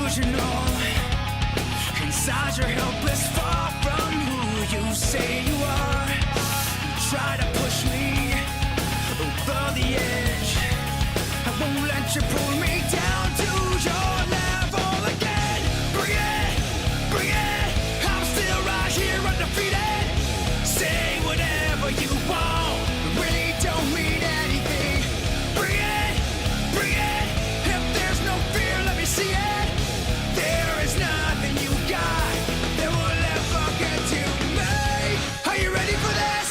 delusional. Inside you're helpless, far from who you say you are. You try to push me over the edge. I won't let you pull me down to your level again. Bring it, bring it. I'm still right here undefeated. Say whatever you want, it really don't mean anything. Bring it, bring it. If there's no fear, let me see it. There is nothing you got that will ever get to me. Are you ready for this?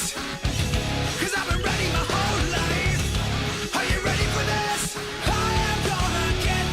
'Cause I've been ready my whole life. Are you ready for this? I am gonna get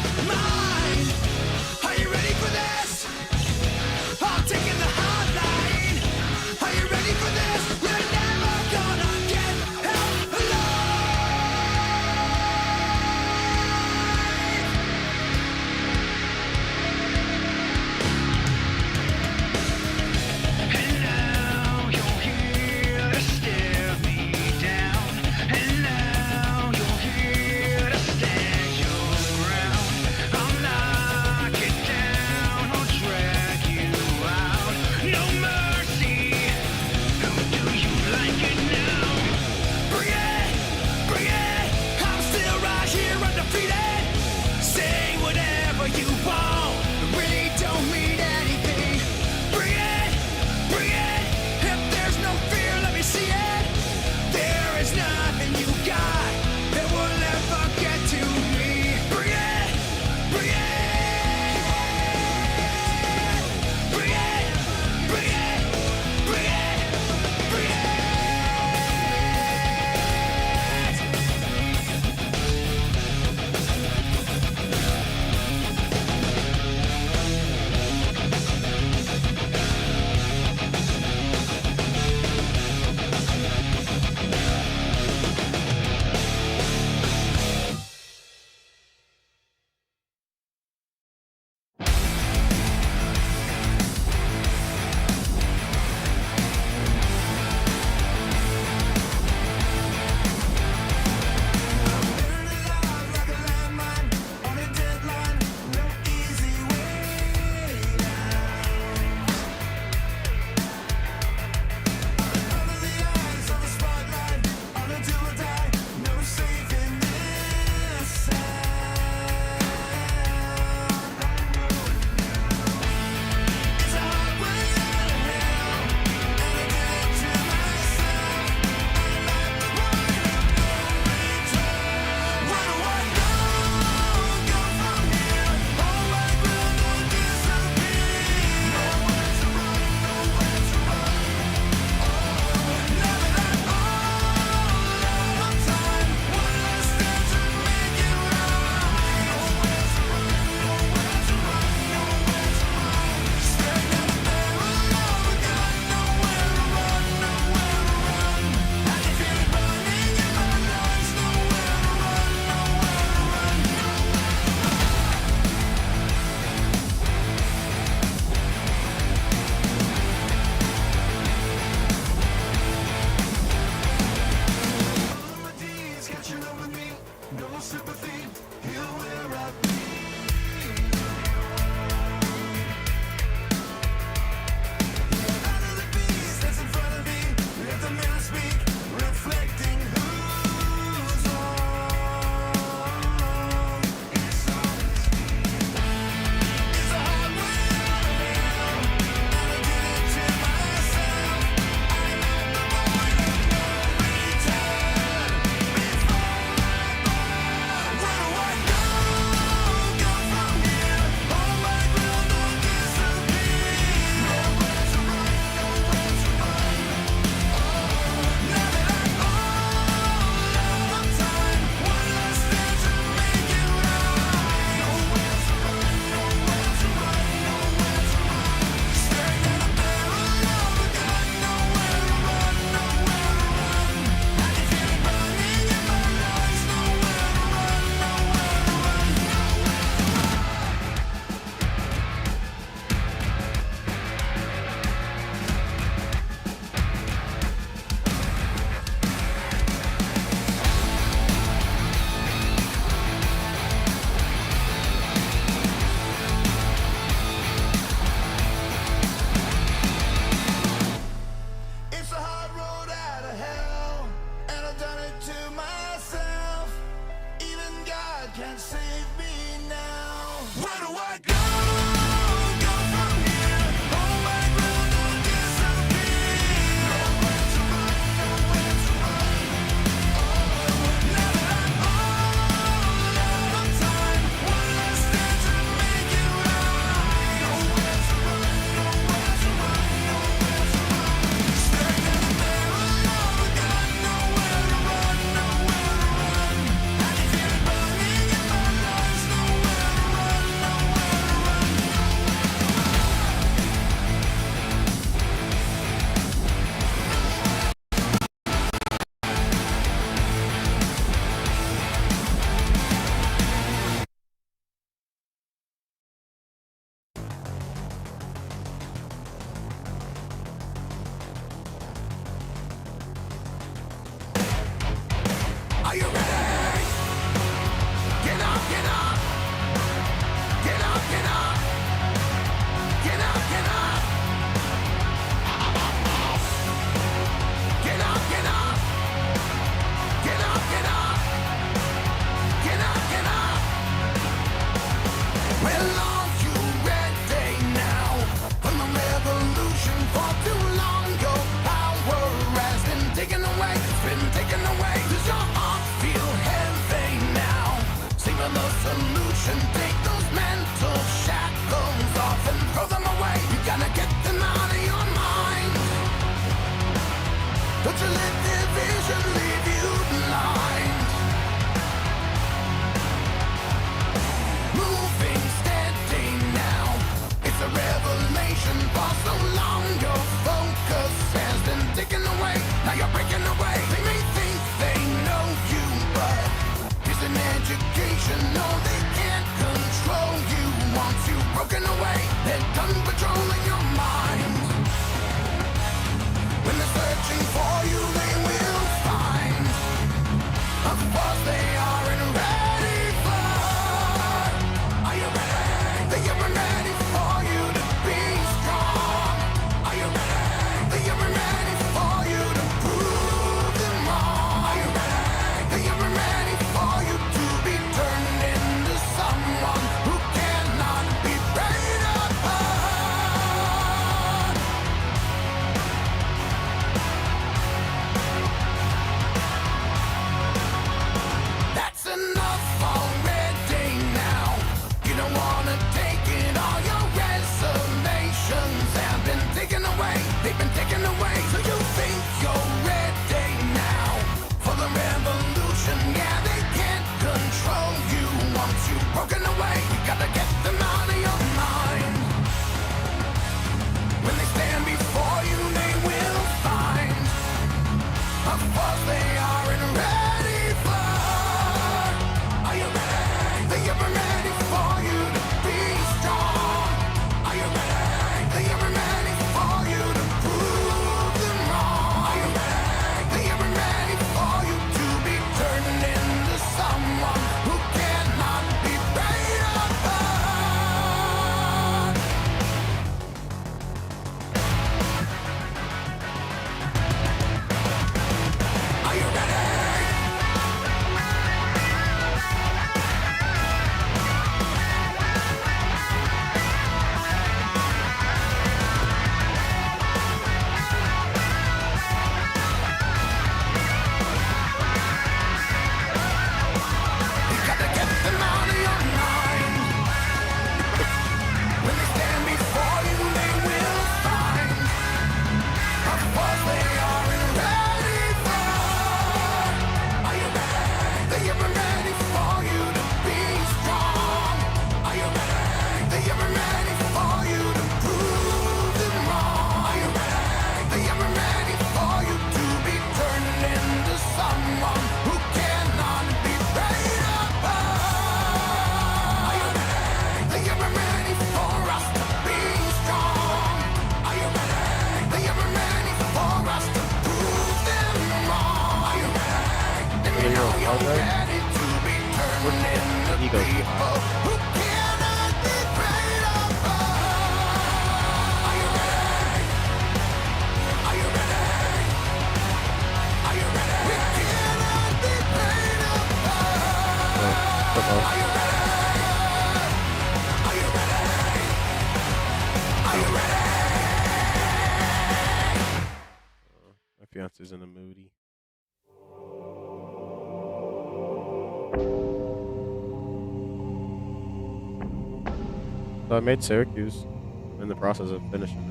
So I made Syracuse. I'm in the process of finishing it.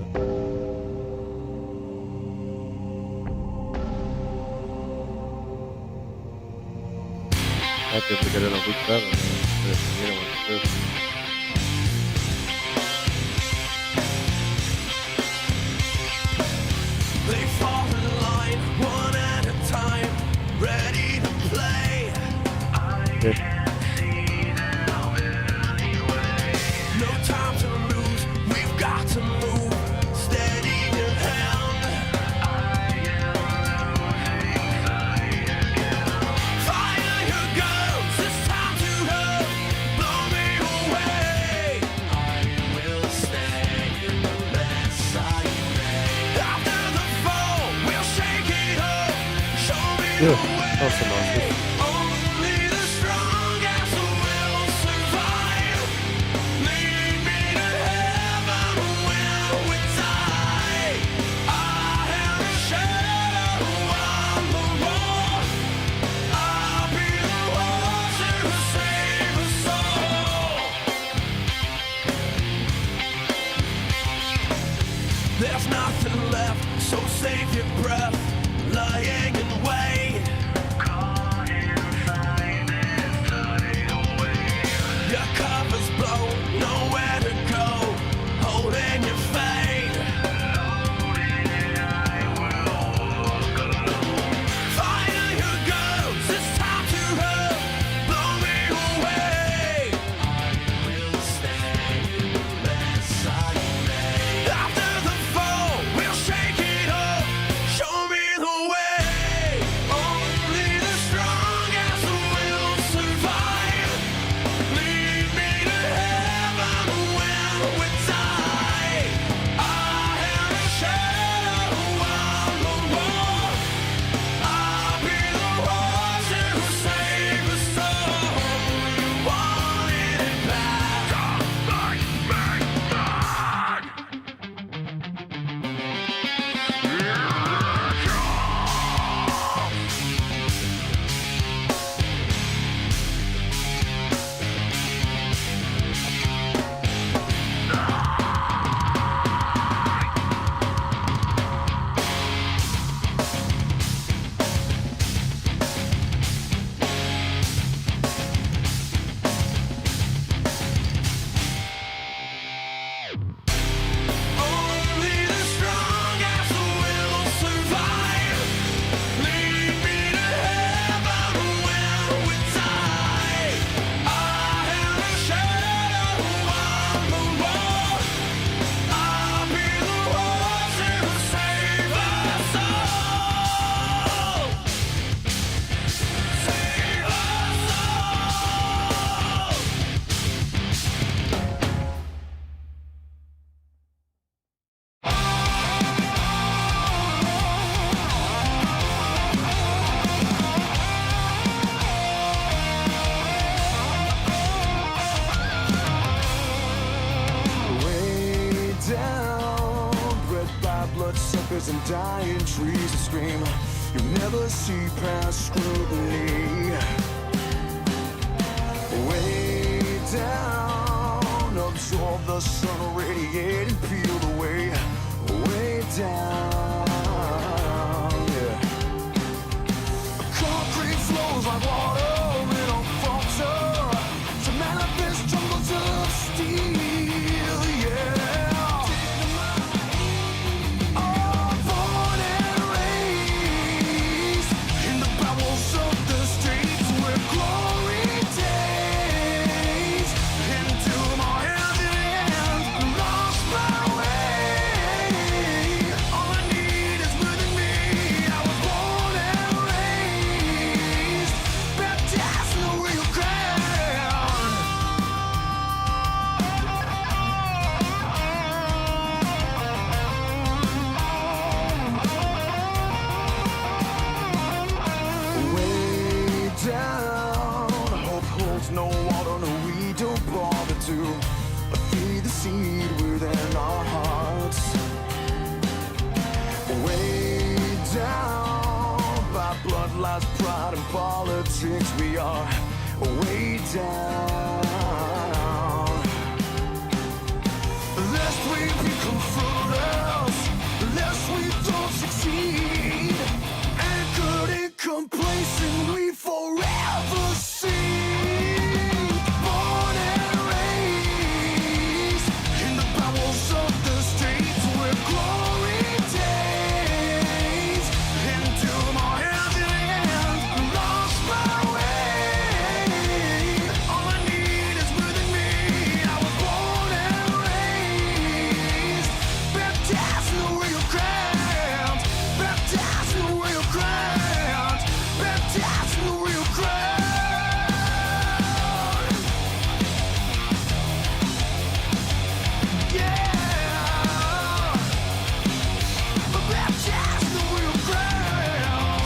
Might be able to get it on week 7. They fall in line one at a time, ready to play. I can't see them anyway. No time to lose, we've got to move. Steady your hand. I am losing sight again. Fire your guns, it's time to go. Blow me away. I will stay unless I may. After the fall, we'll shake it up. Show me the way. Awesome, awesome. Only the strongest will survive. Lead me to heaven when we die. I am a shadow on the wall. I'll be the one to save us all. There's nothing left, so save your breath. Lying in wait. Caught inside this tidal wave. Your cover's blown, nowhere to go. Holding your fate. Loaded, I will walk alone. Fire your guns, it's time to go. Blow me away. I will stay unless I may. After the fall, we'll shake it up. Show me the way. Only the strongest will survive. Lead me to heaven when we die. I am a shadow on the wall. I'll be the one to save us all. You wanted it bad. Only the strongest will survive. Lead me to heaven when we die. I am a shadow on the wall. I'll be the one to save us all. Save us all. Way down, bred by bloodsuckers and dying trees that scream. You never see past scrutiny. Way down, absorb the sun, radiate and peel away. Way down, yeah. Concrete flows like water, it don't falter. To manifest jungles of steel, yeah. All born and raised in the bowels of the streets where glory days. Into my hands and lost my way. All I need is within me. I was born and raised, baptized in the real ground. Way down, hope holds no water, no we don't bother to feed the seed within our hearts. Way down, by blood, lies, pride, and politics, we are way down. come from us, lest we don't succeed. Anchored and complacent, we forever sing. Born and raised in the bowels of the streets where glory days into my hand in hand. Lost my way. All I need is within me. I was born and raised, baptized in the real ground, baptized in the real ground, baptized in the real ground. Yeah, baptized in the real ground.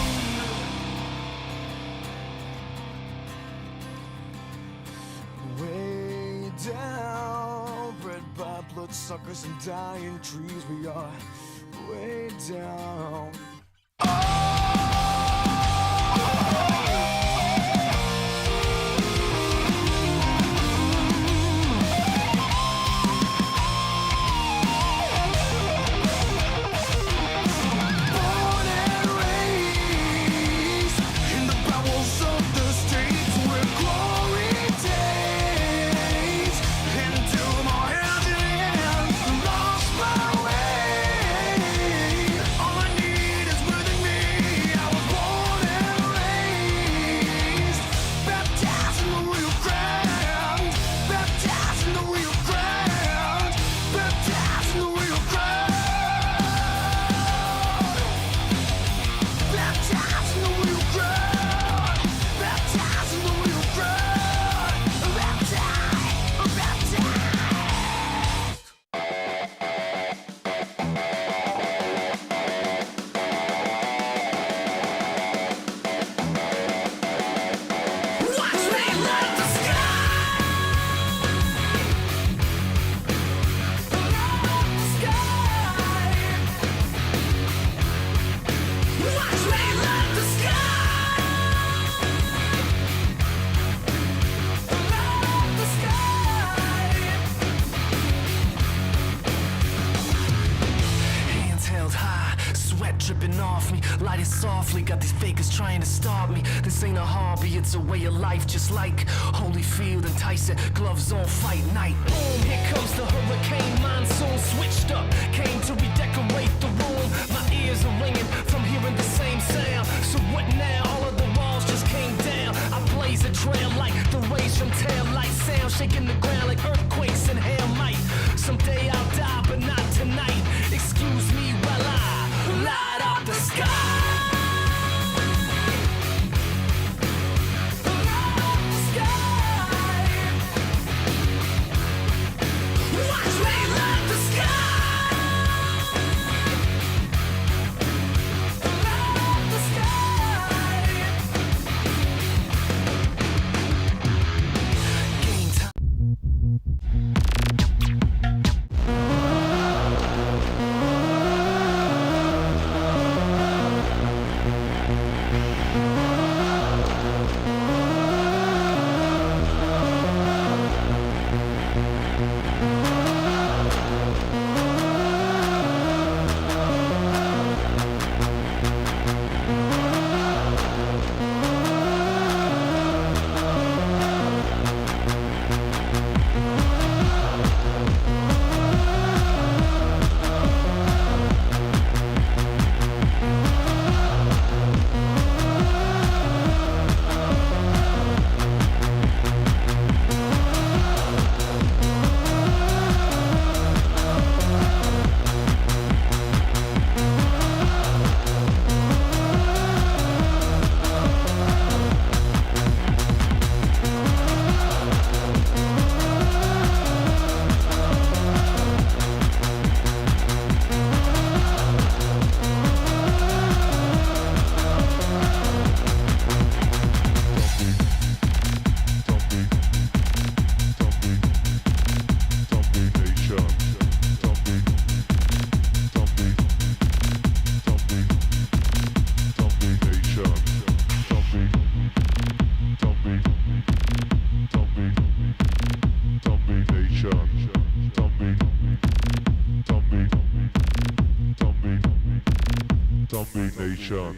Way down, bred by bloodsuckers and dying trees, we are way down. Born and raised in the bowels of the streets where glory days into my hand in hand. Lost my way. All I need is within me. I was born and raised, baptized in the real ground, baptized in the real ground, baptized in the real ground. Baptized in the real ground, baptized in the real ground, baptized. Watch me light the sky. Watch me light the Hands held high, sweat dripping off me. Light it softly, got these fakers trying to stop me. This ain't a hobby, it's a way of life, just like Holyfield and Tyson. Gloves on, fight night. Boom, here comes the hurricane monsoon. Switched up, came to redecorate the room. My ears are ringing from hearing the same sound. So what now? All of the walls just came down. I blaze a trail like the rays from tail light sound, shaking the ground like earthquakes and hail might. Someday I'll die, but not tonight. Excuse me while I light up the sky. Light up the sky. Zombie Nation.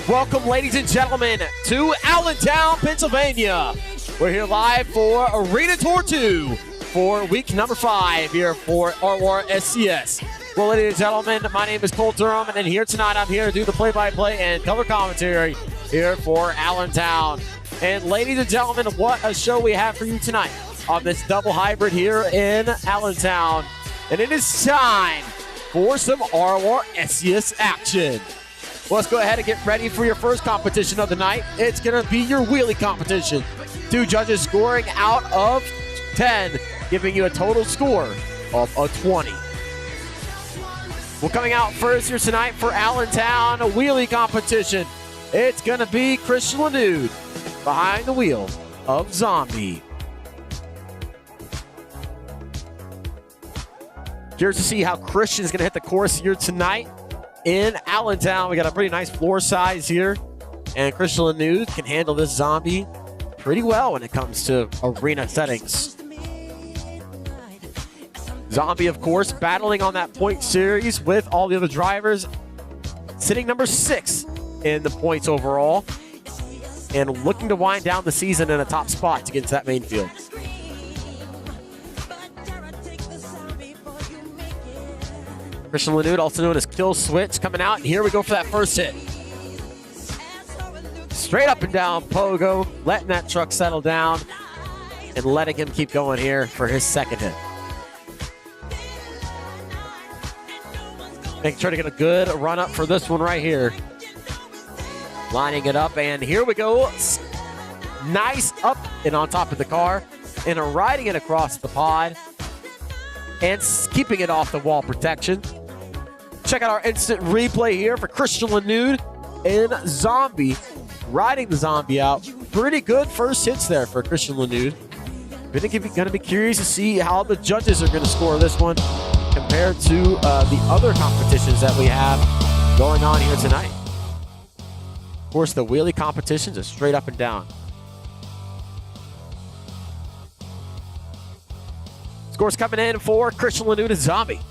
Welcome, ladies and gentlemen, to Allentown, Pennsylvania. We're here live for Arena Tour 2 for week number 5 here for RORSCS. Well, ladies and gentlemen, my name is Cole Durham, and here tonight I'm here to do the play-by-play and color commentary here for Allentown. And ladies and gentlemen, what a show we have for you tonight on this double hybrid here in Allentown. And it is time for some RORSCS action. Well, let's go ahead and get ready for your first competition of the night. It's going to be your wheelie competition. 2 judges scoring out of 10, giving you a total score of a 20. Well, coming out first here tonight for Allentown, a wheelie competition. It's going to be Christian Lanude behind the wheel of Zombie. Curious to see how Christian is going to hit the course here tonight in Allentown. We got a pretty nice floor size here, and Christian Lanude can handle this Zombie pretty well when it comes to arena settings. Zombie, of course, battling on that point series with all the other drivers, sitting number 6 in the points overall, and looking to wind down the season in a top spot to get into that main field. Christian Lanude, also known as Kill Switch, coming out, and here we go for that first hit. Straight up and down pogo, letting that truck settle down and letting him keep going here for his second hit. Making sure to get a good run up for this one right here. Lining it up, and here we go. Nice up and on top of the car, and riding it across the pod and keeping it off the wall protection. Check out our instant replay here for Christian Lanude and Zombie, riding the Zombie out. Pretty good first hits there for Christian Lanude. Going to be curious to see how the judges are going to score this one compared to the other competitions that we have going on here tonight. Of course, the wheelie competitions are straight up and down. Scores coming in for Christian Lanude and Zombie.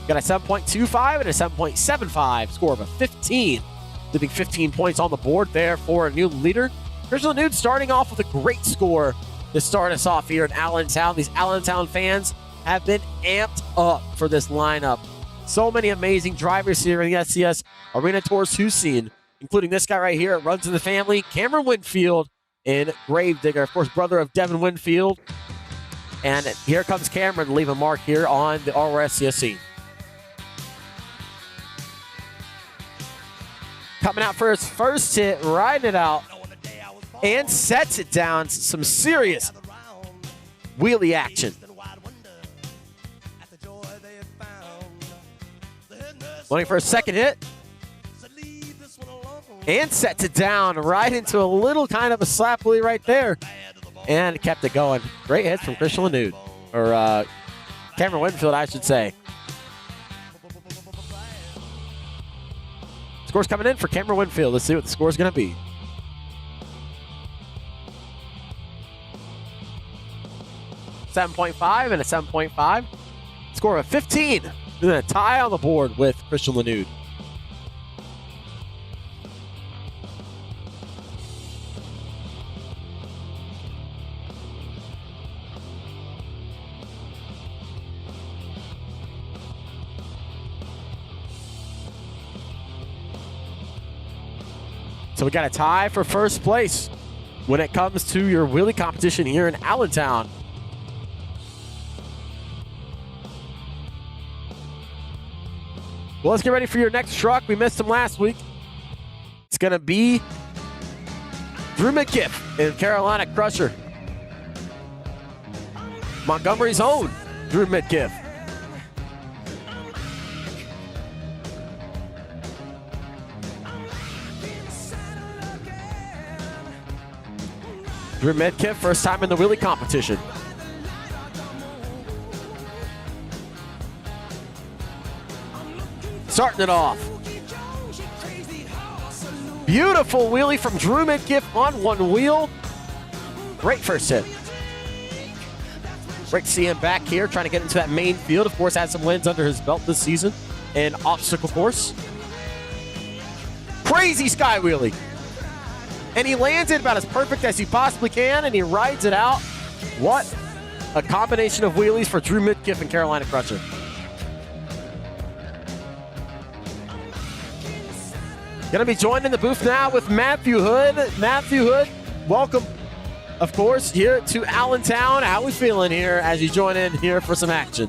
Got a 7.25 and a 7.75, score of a 15. Leaving 15 points on the board there for a new leader. Christian Lanude starting off with a great score to start us off here in Allentown. These Allentown fans have been amped up for this lineup. So many amazing drivers here in the SCS Arena Tour 2 scene, including this guy right here. It runs in the family, Cameron Winfield in Gravedigger, of course, brother of Devin Winfield. And here comes Cameron to leave a mark here on the RORSCS scene. Coming out for his first hit, riding it out, and sets it down. Some serious wheelie action. Looking for a second hit. And sets it down right into a little kind of a slap wheelie right there. And kept it going. Great hits from Christian Lanude. Or Cameron Winfield, I should say. Score's coming in for Cameron Winfield. Let's see what the score's going to be. .5 and a 7.5. Score of 15. And then a tie on the board with Christian Lanude. So we got a tie for first place when it comes to your wheelie competition here in Allentown. Well, let's get ready for your next truck. We missed him last week. It's going to be Drew McKiff in Carolina Crusher. Montgomery's own Drew McKiff. Drew McKiff, first time in the wheelie competition. Starting it off. Beautiful wheelie from Drew Midkiff on one wheel. Great first hit. Great to see him back here trying to get into that main field. Of course, had some wins under his belt this season in obstacle course. Crazy sky wheelie. And he lands it about as perfect as he possibly can, and he rides it out. What a combination of wheelies for Drew Midkiff and Carolina Crusher. Gonna be joined in the booth now with Matthew Hood. Matthew Hood, welcome, of course, here to Allentown. How we feeling here as you join in here for some action?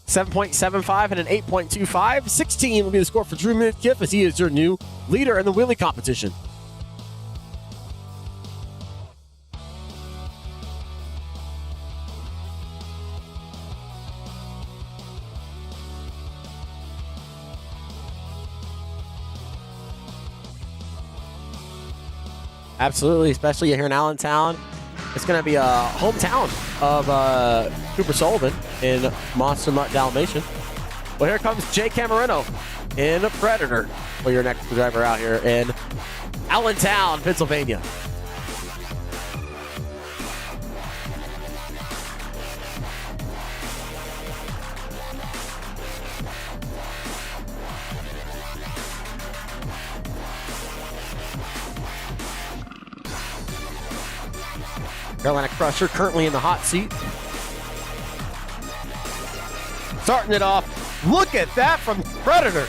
.75 and an 8.25. 16 will be the score for Drew Midkiff as he is your new leader in the wheelie competition. Absolutely, especially here in Allentown. It's going to be a hometown of Cooper Sullivan in Monster Mutt Dalmatian. Well, here comes Jay Camarino in Predator for your next driver out here in Allentown, Pennsylvania. Carolina Crusher currently in the hot seat. Starting it off. Look at that from Predator.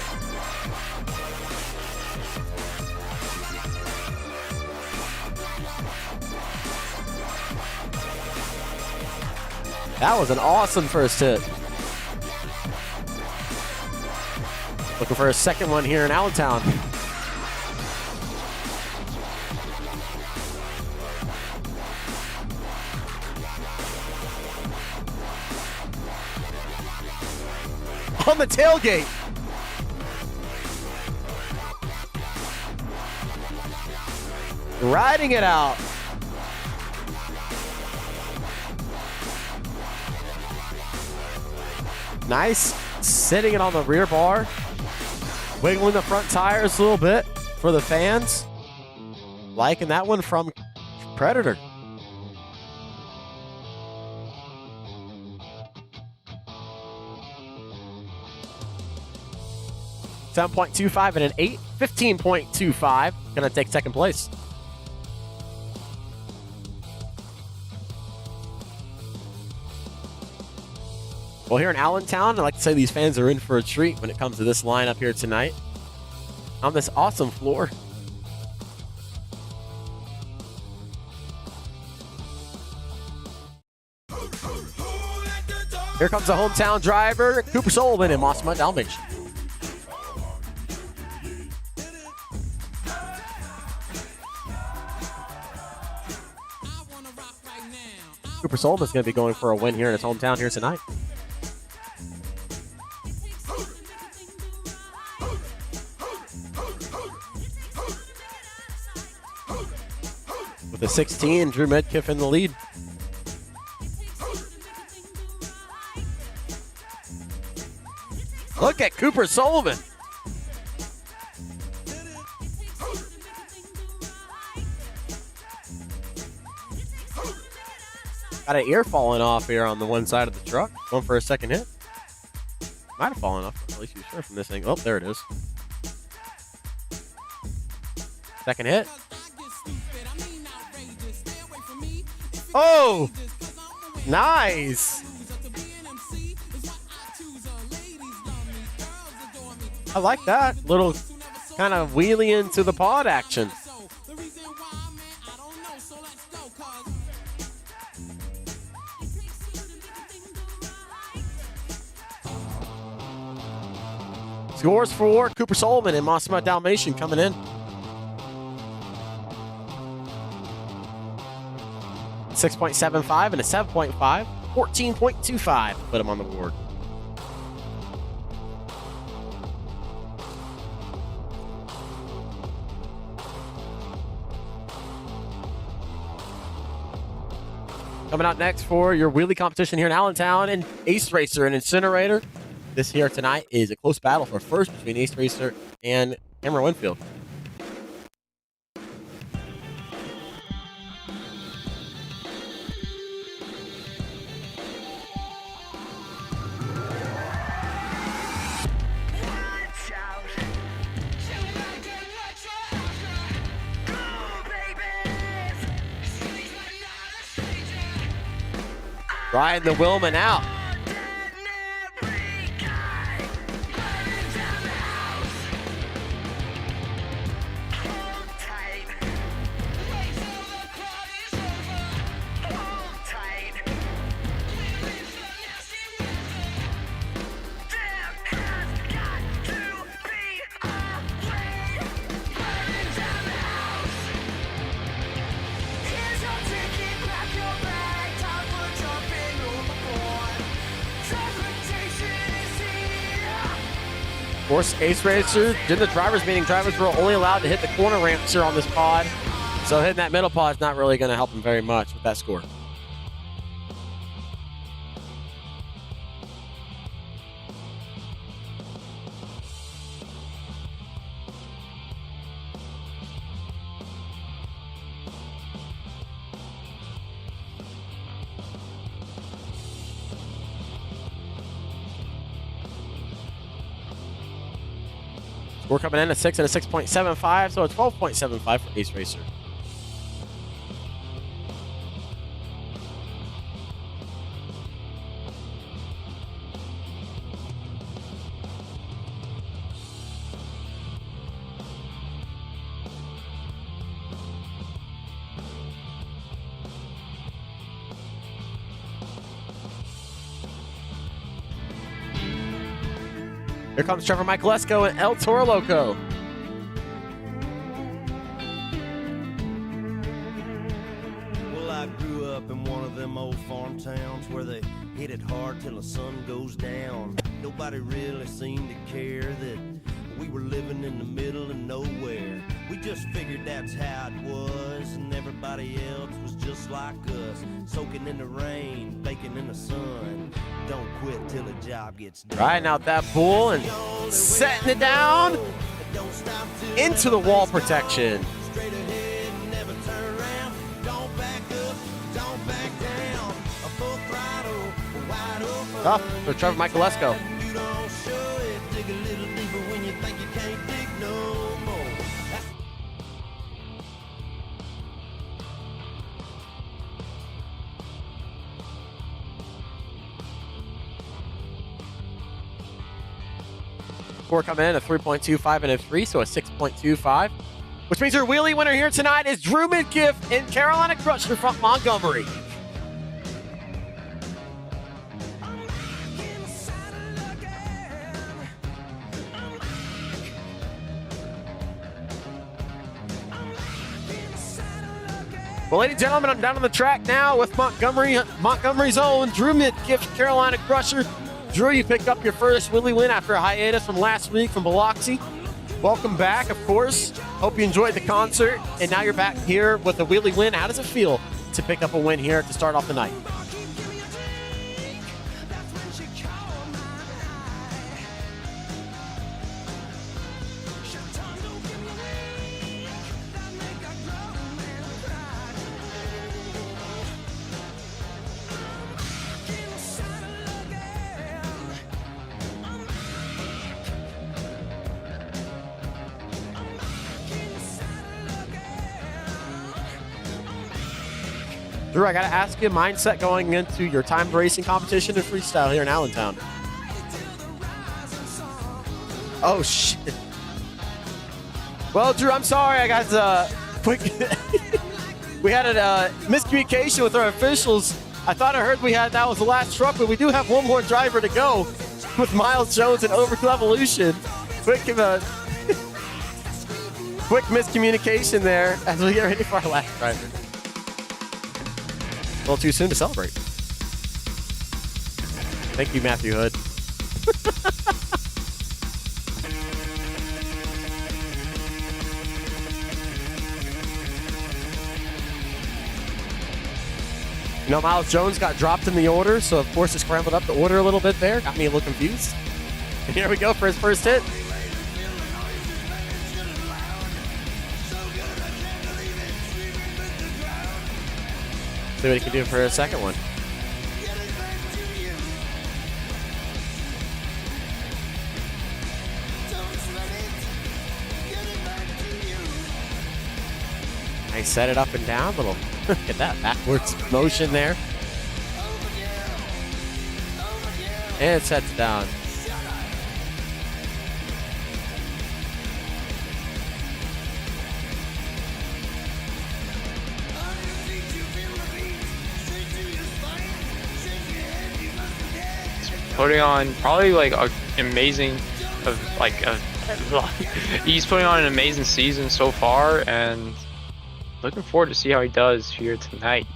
That was an awesome first hit. Looking for a second one here in Allentown. On the tailgate. Riding it out. Nice. Sitting it on the rear bar. Wiggling the front tires a little bit for the fans. Liking that one from Predator. .25 and an 8, 15.25. Gonna take second place. Well, here in Allentown, I like to say these fans are in for a treat when it comes to this lineup here tonight on this awesome floor. Here comes the hometown driver, Cooper Sullivan in Monster Mutt Dalmatian. Cooper Sullivan's going to be going for a win here in his hometown here tonight. With a 16, Drew Midkiff in the lead. Look at Cooper Sullivan. Got an ear falling off here on the one side of the truck. Going for a second hit. Might have fallen off. At least you're sure from this thing. Oh, there it is. Second hit. Oh! Nice! I like that. Little kind of wheelie into the pod action. Scores for Cooper Sullivan and Monster Mutt Dalmatian coming in. 6.75 and a 7.5. 14.25. Put him on the board. Coming out next for your wheelie competition here in Allentown, and Ace Racer and Incinerator. This here tonight is a close battle for first between Ace Racer and Cameron Winfield. Riding the Willman out. Of course, Ace Racer did the drivers meeting. Drivers were only allowed to hit the corner ramps here on this pod. So hitting that middle pod is not really going to help him very much with that score. We're coming in a 6 and a 6.75, so a 12.75 for Ace Racer. Here comes Trevor Michaelesco and El Toro Loco. Well, I grew up in one of them old farm towns where they hit it hard till the sun goes down. Nobody really seemed to care that we were living in the middle of nowhere. We just figured that's how it was, and everybody else was just like us, soaking in the rain, baking in the sun. Don't quit till the job gets done. Riding out that bull and setting it down into the wall protection. Straight ahead, never turn around. Don't back up, don't back down. A full throttle, wide open. Tough for Trevor Michaelesco. You don't show it. Dig a little deeper when you think you can't dig no more. That's Score coming in a 3.25 and a 3, so a 6.25. Which means your wheelie winner here tonight is Drew Midkiff and Carolina Crusher from Montgomery. Well, ladies and gentlemen, I'm down on the track now with Montgomery's own Drew Midkiff, Carolina Crusher. Drew, you picked up your first wheelie win after a hiatus from last week from Biloxi. Welcome back, of course. Hope you enjoyed the concert, and now you're back here with a wheelie win. How does it feel to pick up a win here to start off the night? Drew, I got to ask you, mindset going into your timed racing competition and freestyle here in Allentown. Oh, shit. Well, Drew, I'm sorry. I got quick. We had a miscommunication with our officials. I thought I heard that was the last truck, but we do have one more driver to go with Miles Jones and Overkill Evolution. Quick miscommunication there as we get ready for our last driver. A little too soon to celebrate. Thank you, Matthew Hood. You know, Miles Jones got dropped in the order, so of course it scrambled up the order a little bit there. Got me a little confused. And here we go for his first hit. See what he can do for a second one. Nice, set it up and down. Little, get that backwards motion there. And it sets down. Putting on probably like an amazing, he's putting on an amazing season so far, and looking forward to see how he does here tonight.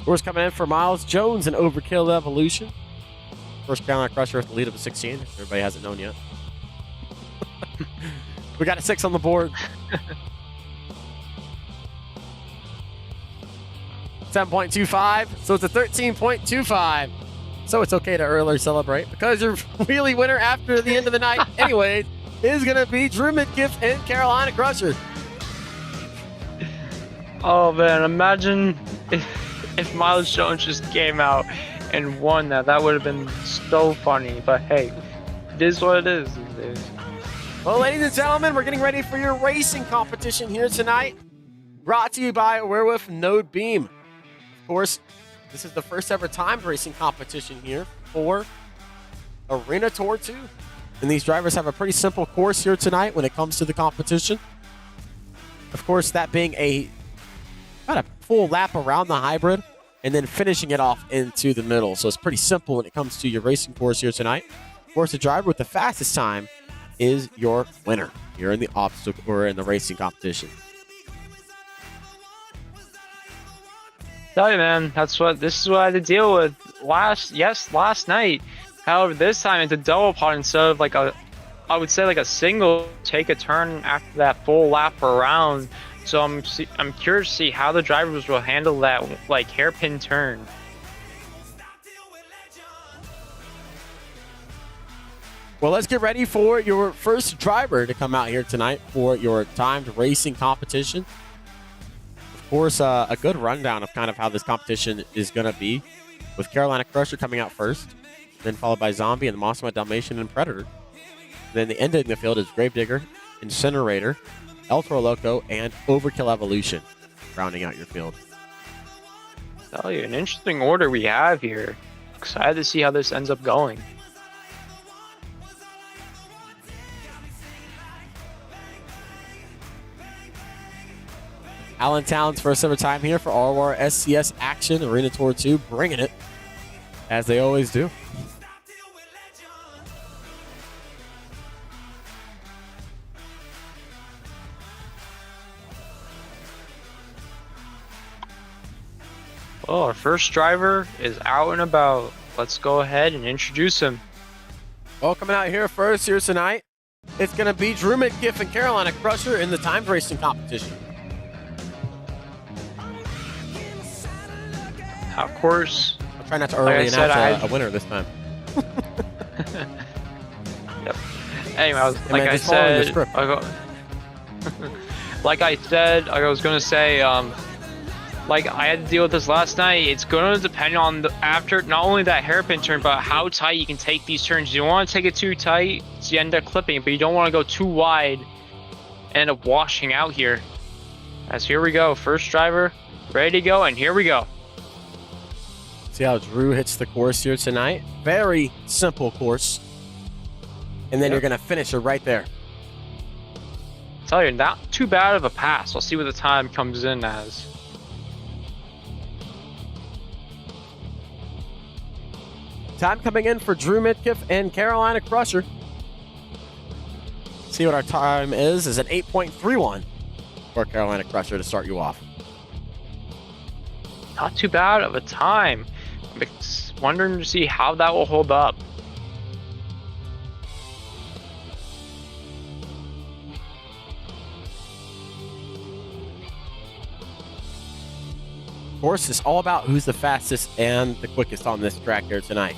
Scores coming in for Miles Jones and Overkill Evolution. First Carolina Crusher with the lead of a 16, if everybody hasn't known yet. We got a 6 on the board. 7.25, so it's a 13.25. So it's okay to early celebrate because your wheelie winner after the end of the night anyway is going to be Drew Midkiff and Carolina Crusher. Oh man, imagine if Miles Jones just came out and won that. That would have been so funny, but hey, it is what it is these days. Well, ladies and gentlemen, we're getting ready for your racing competition here tonight. Brought to you by Werewolf Node Beam. Of course, this is the first ever timed racing competition here for Arena Tour 2. And these drivers have a pretty simple course here tonight when it comes to the competition. Of course, that being about a full lap around the hybrid and then finishing it off into the middle. So it's pretty simple when it comes to your racing course here tonight. Of course, the driver with the fastest time is your winner here in the obstacle or in the racing competition. Tell you, man, this is what I had to deal with last night. However, this time it's a double pod instead of I would say a single take a turn after that full lap around. So I'm curious to see how the drivers will handle that hairpin turn. Well, let's get ready for your first driver to come out here tonight for your timed racing competition. Of course, a good rundown of kind of how this competition is going to be, with Carolina Crusher coming out first, then followed by Zombie and the Mossman Dalmatian and Predator. Then the end of the field is Gravedigger, Incinerator, El Toro Loco, and Overkill Evolution, rounding out your field. Tell you, an interesting order we have here. Excited to see how this ends up going. Allentown's first ever time here for RORSCS action, Arena Tour 2, bringing it, as they always do. Well, our first driver is out and about. Let's go ahead and introduce him. Well, coming out here first here tonight, it's going to be Drew Midkiff and Carolina Crusher in the timed racing competition. Of course. I'll try not to early announce a winner this time. Yep. Anyway, I was gonna say, I had to deal with this last night. It's gonna depend on after not only that hairpin turn, but how tight you can take these turns. You don't want to take it too tight, so you end up clipping it, but you don't want to go too wide and end up washing out here. As here we go, first driver, ready to go, and here we go. See how Drew hits the course here tonight. Very simple course. And then you're going to finish it right there. Tell you, not too bad of a pass. I'll see what the time comes in as. Time coming in for Drew Midkiff and Carolina Crusher. See what our time is an 8.31 for Carolina Crusher to start you off. Not too bad of a time. I'm wondering to see how that will hold up. Of course, it's all about who's the fastest and the quickest on this track here tonight.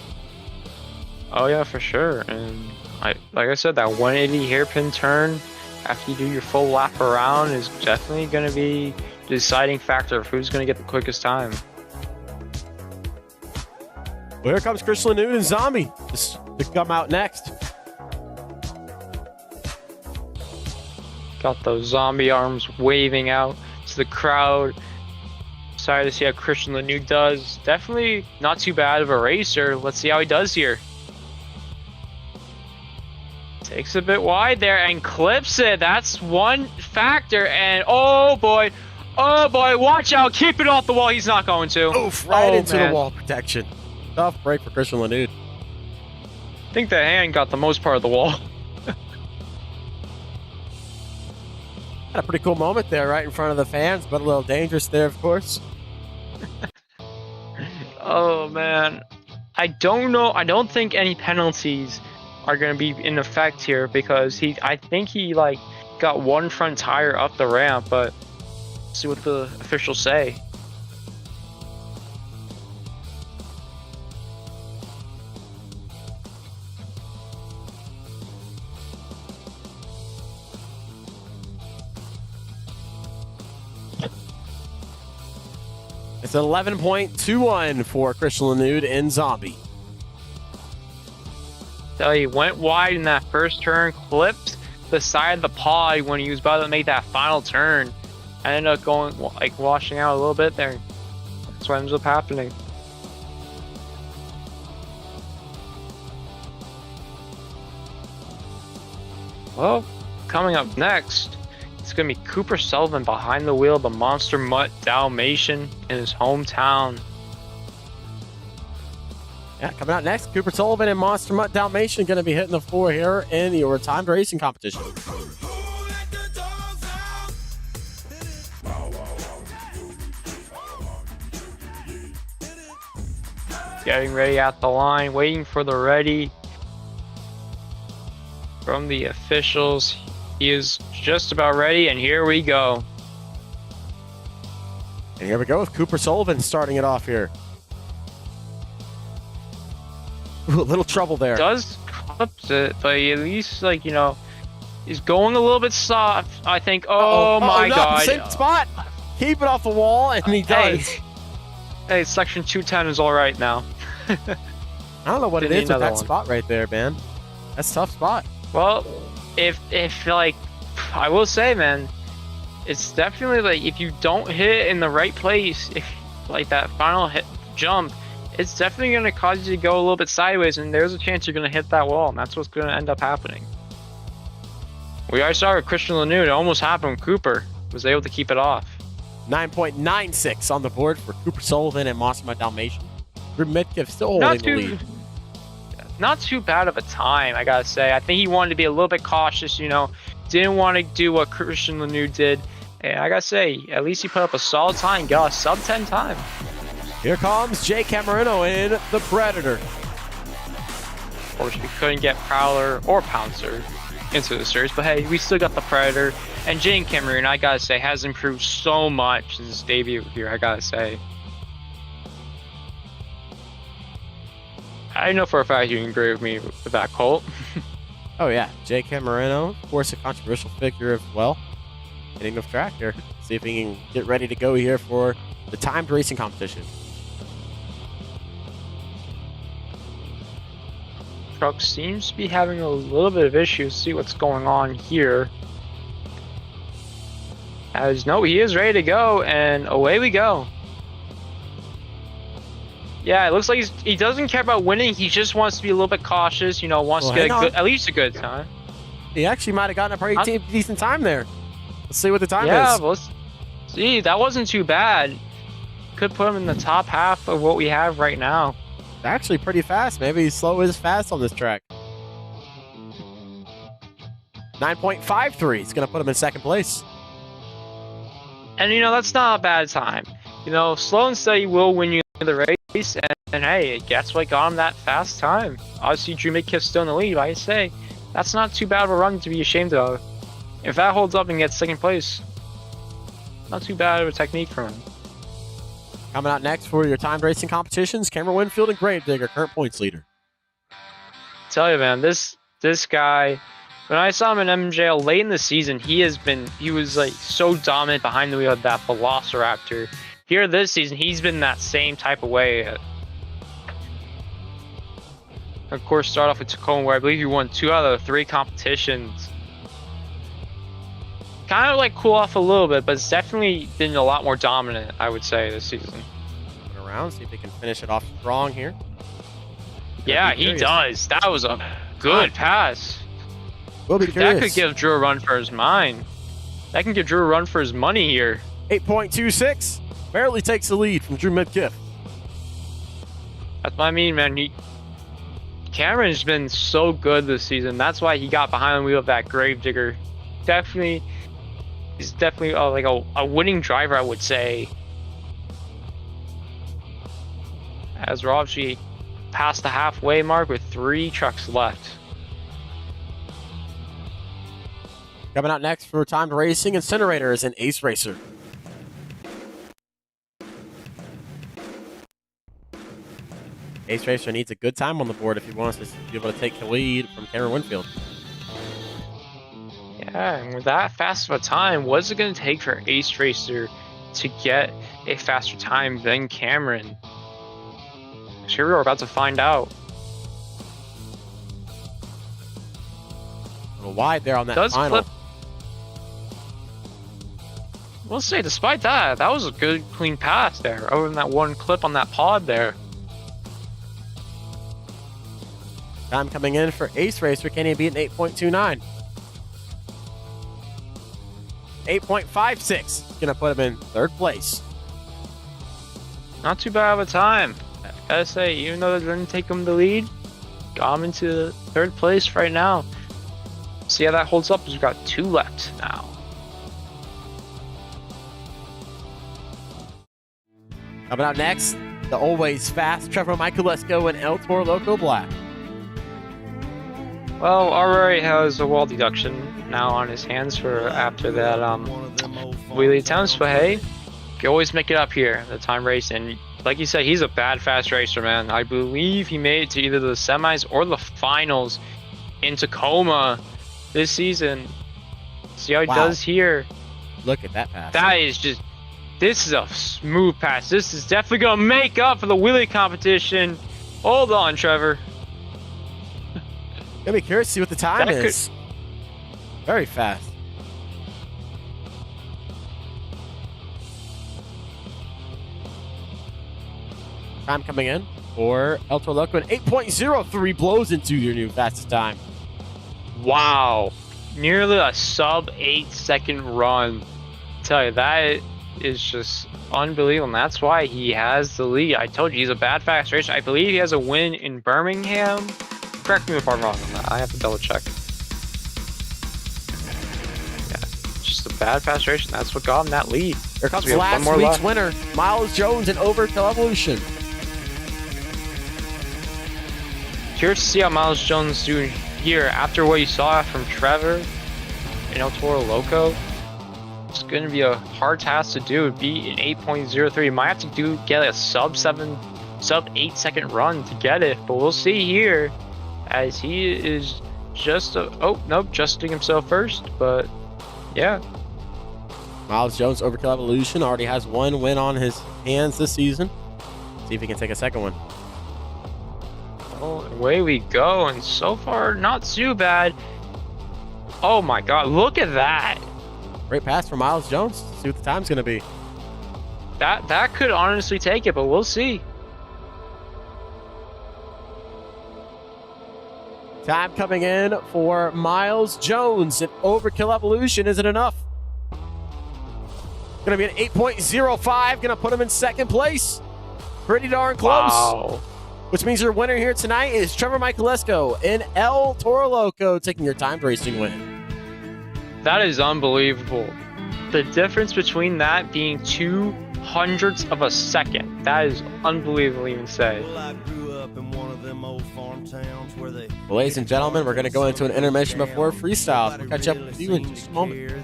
Oh yeah, for sure. And like I said, that 180 hairpin turn after you do your full lap around is definitely going to be the deciding factor of who's going to get the quickest time. Well, here comes Christian Newton and Zombie to come out next. Got those zombie arms waving out to the crowd. Excited to see how Christian Lanude does. Definitely not too bad of a racer. Let's see how he does here. Takes a bit wide there and clips it. That's one factor. And oh boy, watch out. Keep it off the wall. He's not going to. Oof, right into man. the wall protection. Tough break for Christian Lanude. I think the hand got the most part of the wall. Had a pretty cool moment there right in front of the fans, but a little dangerous there, of course. Oh man, I don't know. I don't think any penalties are going to be in effect here because I think he like got one front tire up the ramp, but let's see what the officials say. It's 11.21 for Christian Lanude and Zombie. So he went wide in that first turn, clipped the side of the pod when he was about to make that final turn. I ended up going like washing out a little bit there. That's what ends up happening. Well, coming up next, it's going to be Cooper Sullivan behind the wheel of the Monster Mutt Dalmatian in his hometown. Yeah, coming out next, Cooper Sullivan and Monster Mutt Dalmatian going to be hitting the floor here in your timed racing competition. Getting ready at the line, waiting for the ready from the officials. He is just about ready, and here we go. And here we go with Cooper Sullivan starting it off here. Ooh, a little trouble there. Does clips it, but at least, like, you know, he's going a little bit soft. I think, oh my no, god. Same spot. Keep it off the wall, and he does. Hey, section 210 is all right now. I don't know what it Didn't is need with that another one. spot right there, man. That's a tough spot. Well, if like, I will say, man, it's definitely like if you don't hit in the right place, if like that final hit jump, it's definitely going to cause you to go a little bit sideways, and there's a chance you're going to hit that wall, and that's what's going to end up happening. We already saw with Christian Lanude, it almost happened. Cooper was able to keep it off. 9.96 on the board for Cooper Sullivan and Monster Mutt Dalmatian. Drew Mitkiff still holding the lead. Not too bad of a time, I gotta say. I think he wanted to be a little bit cautious, you know, didn't want to do what Christian Lanude did. And I gotta say, at least he put up a solid time, got a sub 10 time. Here comes Jay Camerino in the Predator. Of course, we couldn't get Prowler or Pouncer into the series, but hey, we still got the Predator. And Jane Cameron, I gotta say, has improved so much since his debut here, I gotta say. I know for a fact you can agree with me with that, Colt. Oh yeah, Jay Camerino, of course, a controversial figure as well. Hitting the track here. See if he can get ready to go here for the timed racing competition. Truck seems to be having a little bit of issues. See what's going on here. As no, he is ready to go, and away we go. Yeah, it looks like he doesn't care about winning. He just wants to be a little bit cautious. You know, wants to get at least a good time. He actually might have gotten a pretty decent time there. Let's see what the time is. Yeah, well, let's see. That wasn't too bad. Could put him in the top half of what we have right now. Actually pretty fast. Maybe he's slow is fast on this track. 9.53. It's going to put him in second place. And, you know, that's not a bad time. You know, slow and steady will win you the race. And hey, guess what got him that fast time? Obviously, Drew Midkiff's still in the lead, but I say that's not too bad of a run to be ashamed of. If that holds up and gets second place, not too bad of a technique for him. Coming out next for your timed racing competitions, Cameron Winfield and Gravedigger, current points leader. Tell you, man, this guy, when I saw him in MJL late in the season, he was like so dominant behind the wheel of that Velociraptor. Here this season, he's been that same type of way. Of course, start off with Tacoma, where I believe he won 2 out of the 3 competitions. Kind of like cool off a little bit, but it's definitely been a lot more dominant, I would say, this season. Coming around, see if they can finish it off strong here. Yeah, he does. That was a good pass. We'll be curious. That could give Drew a run for his mind. That can give Drew a run for his money here. 8.26. Barely takes the lead from Drew Midkiff. That's what I mean, man. Cameron's been so good this season. That's why he got behind the wheel of that Gravedigger. He's definitely like a winning driver, I would say. As we're obviously past the halfway mark with 3 trucks left. Coming out next for timed racing, Incinerator is an Ace Racer. Ace Racer needs a good time on the board if he wants to be able to take the lead from Cameron Winfield. Yeah, and with that fast of a time, what's it going to take for Ace Racer to get a faster time than Cameron? Here we are about to find out. A little wide there on that final. We'll say, despite that, that was a good, clean pass there. Other than that one clip on that pod there. Time coming in for Ace Racer. Can he beat an 8.29? 8.56. Gonna put him in 3rd place. Not too bad of a time. I gotta say, even though they didn't take him the lead, got him into 3rd place right now. See how that holds up, because we've got 2 left now. Coming out next, the always fast Trevor Michaelesco and El Toro Loco Black. Well, already has a wall deduction now on his hands for after that wheelie attempts, but hey, you can always make it up here at the time race. And like you said, he's a bad fast racer, man. I believe he made it to either the semis or the finals in Tacoma this season. See how he does here. Look at that pass. That is just, this is a smooth pass. This is definitely going to make up for the wheelie competition. Hold on, Trevor. Gonna be curious to see what the time is. Very fast. Time coming in for El Toro Loco, and 8.03 blows into your new fastest time. Wow. Nearly a sub 8-second run. I tell you, that is just unbelievable. And that's why he has the lead. I told you, he's a bad fast racer. I believe he has a win in Birmingham. Correct me if I'm wrong on that. I have to double check. Yeah, just a bad fast race, and that's what got him that lead. Here comes last week's winner, Miles Jones in Overkill Evolution. Curious to see how Miles Jones doing here after what you saw from Trevor in El Toro Loco. It's going to be a hard task to do. It'd be an 8.03. You might have to get a sub 8 second run to get it, but we'll see here. As he is just adjusting himself first, but yeah. Miles Jones, Overkill Evolution, already has 1 win on his hands this season. See if he can take a second one. Oh, away we go, and so far not too bad. Oh my God, look at that! Great pass for Miles Jones. See what the time's going to be. That could honestly take it, but we'll see. Time coming in for Miles Jones. An Overkill Evolution. Is it enough? Going to be an 8.05. Going to put him in 2nd place. Pretty darn close. Wow. Which means your winner here tonight is Trevor Michaelesco in El Toro Loco, taking your timed racing win. That is unbelievable. The difference between that being 0.02 of a second. That is unbelievable to even say. Well, ladies and gentlemen, we're going to go into an intermission before freestyle. We'll catch up with you in just a moment.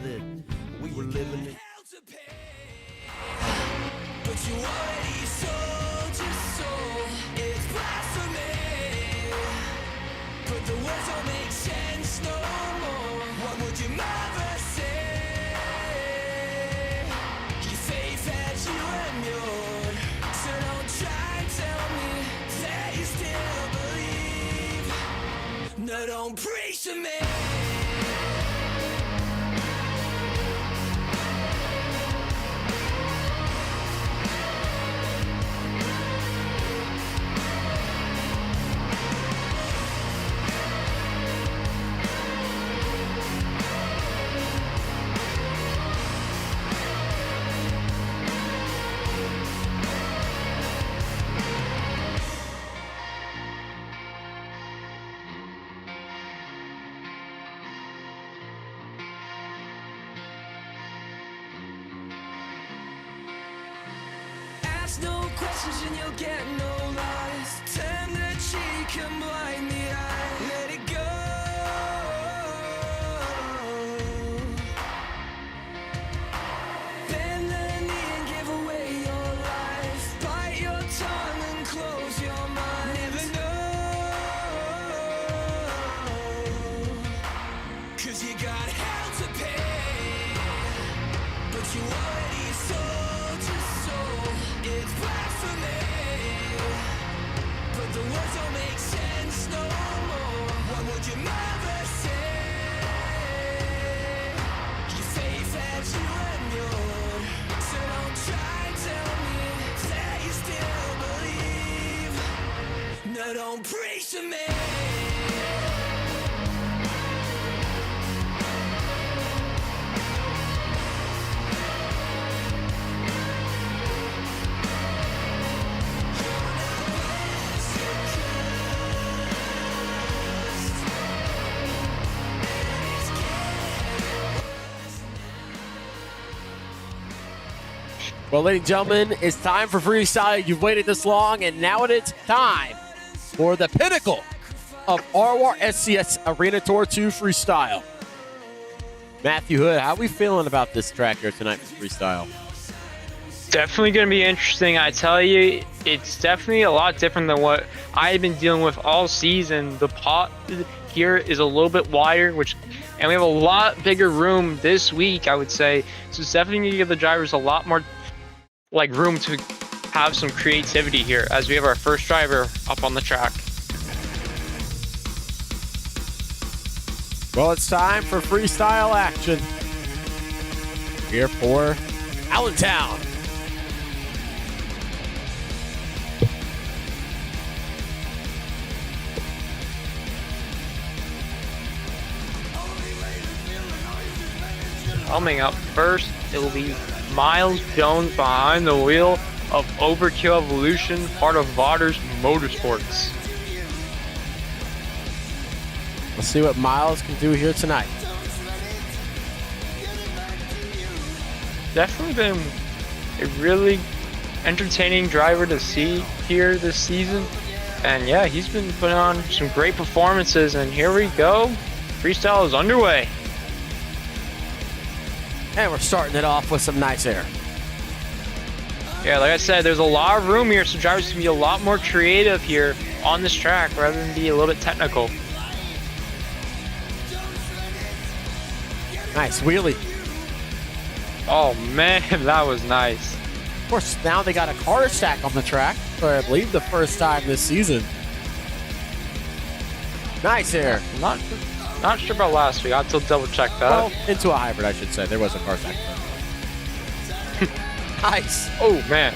preach to me. Ask no questions and you'll get no lies. Turn the cheek and blind the eye. Let it go. Bend the knee and give away your life. Bite your tongue and close your mind. Never know. 'Cause you got hell to pay. But you already sold your soul. It's blasphemy, but the words don't make sense no more. What would your mother say? Your faith has you endured, so don't try and tell me that you still believe. No, don't preach to me. Well, ladies and gentlemen, it's time for freestyle. You've waited this long, and now it's time for the pinnacle of RORSCS Arena Tour 2 freestyle. Matthew Hood, how are we feeling about this track here tonight for freestyle? Definitely going to be interesting. I tell you, it's definitely a lot different than what I've been dealing with all season. The pot here is a little bit wider, and we have a lot bigger room this week, I would say. So it's definitely going to give the drivers a lot more room to have some creativity here as we have our first driver up on the track. Well, it's time for freestyle action here for Allentown. Coming up first, it will be Miles Jones behind the wheel of Overkill Evolution, part of Vodders Motorsports. Let's see what Miles can do here tonight. Definitely been a really entertaining driver to see here this season. And yeah, he's been putting on some great performances, and here we go. Freestyle is underway. And we're starting it off with some nice air. Yeah, like I said, there's a lot of room here, so drivers can be a lot more creative here on this track rather than be a little bit technical. Nice wheelie. Oh man, that was nice. Of course, now they got a car stack on the track for, I believe, the first time this season. Nice air. Not sure about last week. I'll have to double check that. Well, into a hybrid, I should say. There was a car stack. Nice. Oh man,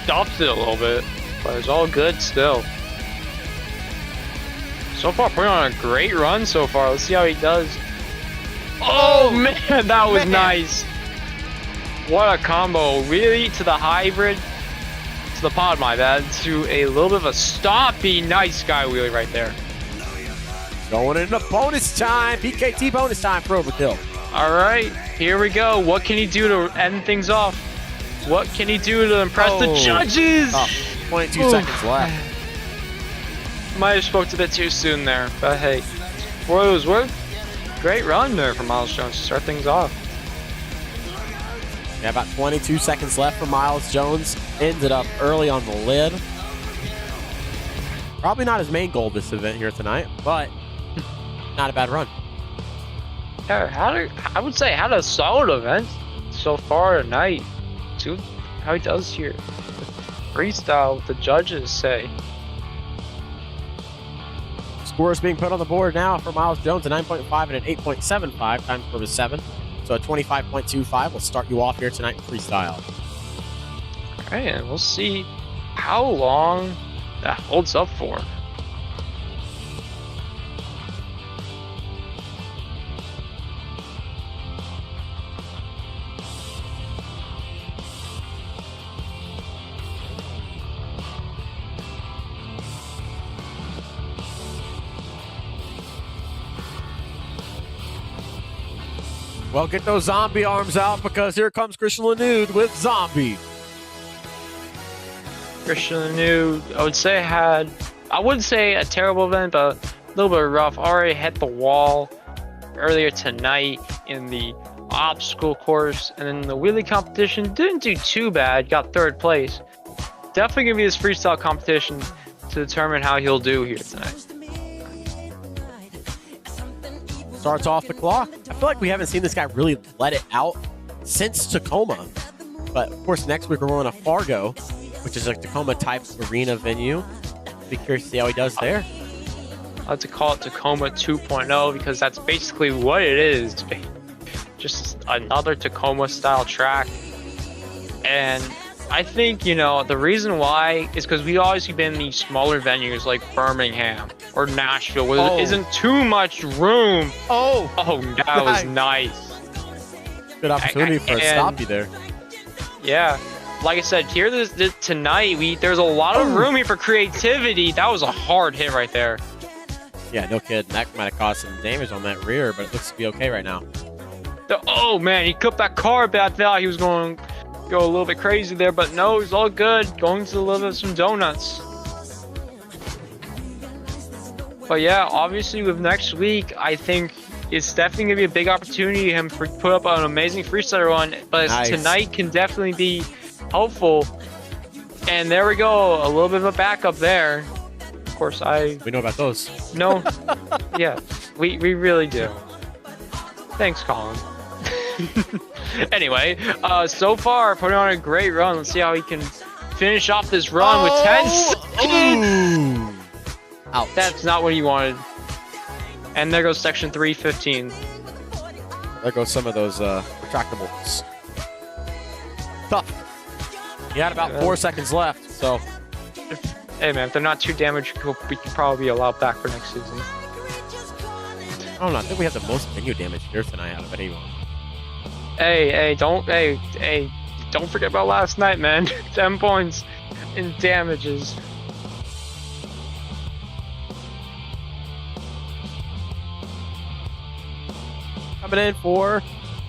stopped it a little bit, but it's all good still. So far, putting on a great run so far. Let's see how he does. Oh man, that was nice. What a combo. Really to the hybrid, to the pod, my bad, to a little bit of a stoppy, nice sky wheelie right there. Going into bonus time. PKT bonus time for Overkill. All right, here we go. What can he do to end things off? What can he do to impress the judges? Oh, 22 seconds left. Might have spoke a bit too soon there, but hey, for what it was worth, great run there for Miles Jones to start things off. Yeah, about 22 seconds left for Miles Jones. Ended up early on the lid. Probably not his main goal this event here tonight, but not a bad run. Yeah, I would say had a solid event so far tonight. See how he does here. Freestyle, what the judges say. Scores being put on the board now for Miles Jones, a 9.5 and an 8.75. Time score was 7. So a 25.25 will start you off here tonight in freestyle. All right, and we'll see how long that holds up for. Well, get those zombie arms out because here comes Christian Lanude with Zombie. Christian Lanude, I wouldn't say a terrible event, but a little bit rough. Already hit the wall earlier tonight in the obstacle course, and then the wheelie competition didn't do too bad, got 3rd place. Definitely gonna be this freestyle competition to determine how he'll do here tonight. Starts off the clock. I feel like we haven't seen this guy really let it out since Tacoma. But of course, next week we're going to Fargo, which is a Tacoma type arena venue. Be curious to see how he does there. I like to call it Tacoma 2.0 because that's basically what it is. Just another Tacoma style track. And I think, the reason why is because we always been in these smaller venues like Birmingham or Nashville where there isn't too much room. Oh, that was nice. Good opportunity for a stoppie there. Yeah. Like I said, here tonight, there's a lot of room here for creativity. That was a hard hit right there. Yeah, no kidding. That might have caused some damage on that rear, but it looks to be okay right now. Oh, man, he clipped that car, but I thought he was going to go a little bit crazy there, but no, he's all good. Going to deliver some donuts. But yeah, obviously with next week, I think it's definitely going to be a big opportunity for him to put up an amazing freestyle run, but tonight can definitely be helpful. And there we go, a little bit of a backup there. Of course, we know about those. No, yeah, we really do. Thanks, Colin. Anyway, so far putting on a great run. Let's see how he can finish off this run with 10 seconds. Ouch. That's not what he wanted. And there goes section 315. There goes some of those retractables. Tough. He had about 4 seconds left, so. Hey man, if they're not too damaged, we could probably be allowed back for next season. I don't know. I think we have the most venue damage here tonight out of anyone. Hey, don't forget about last night, man. 10 points in damages. Coming in for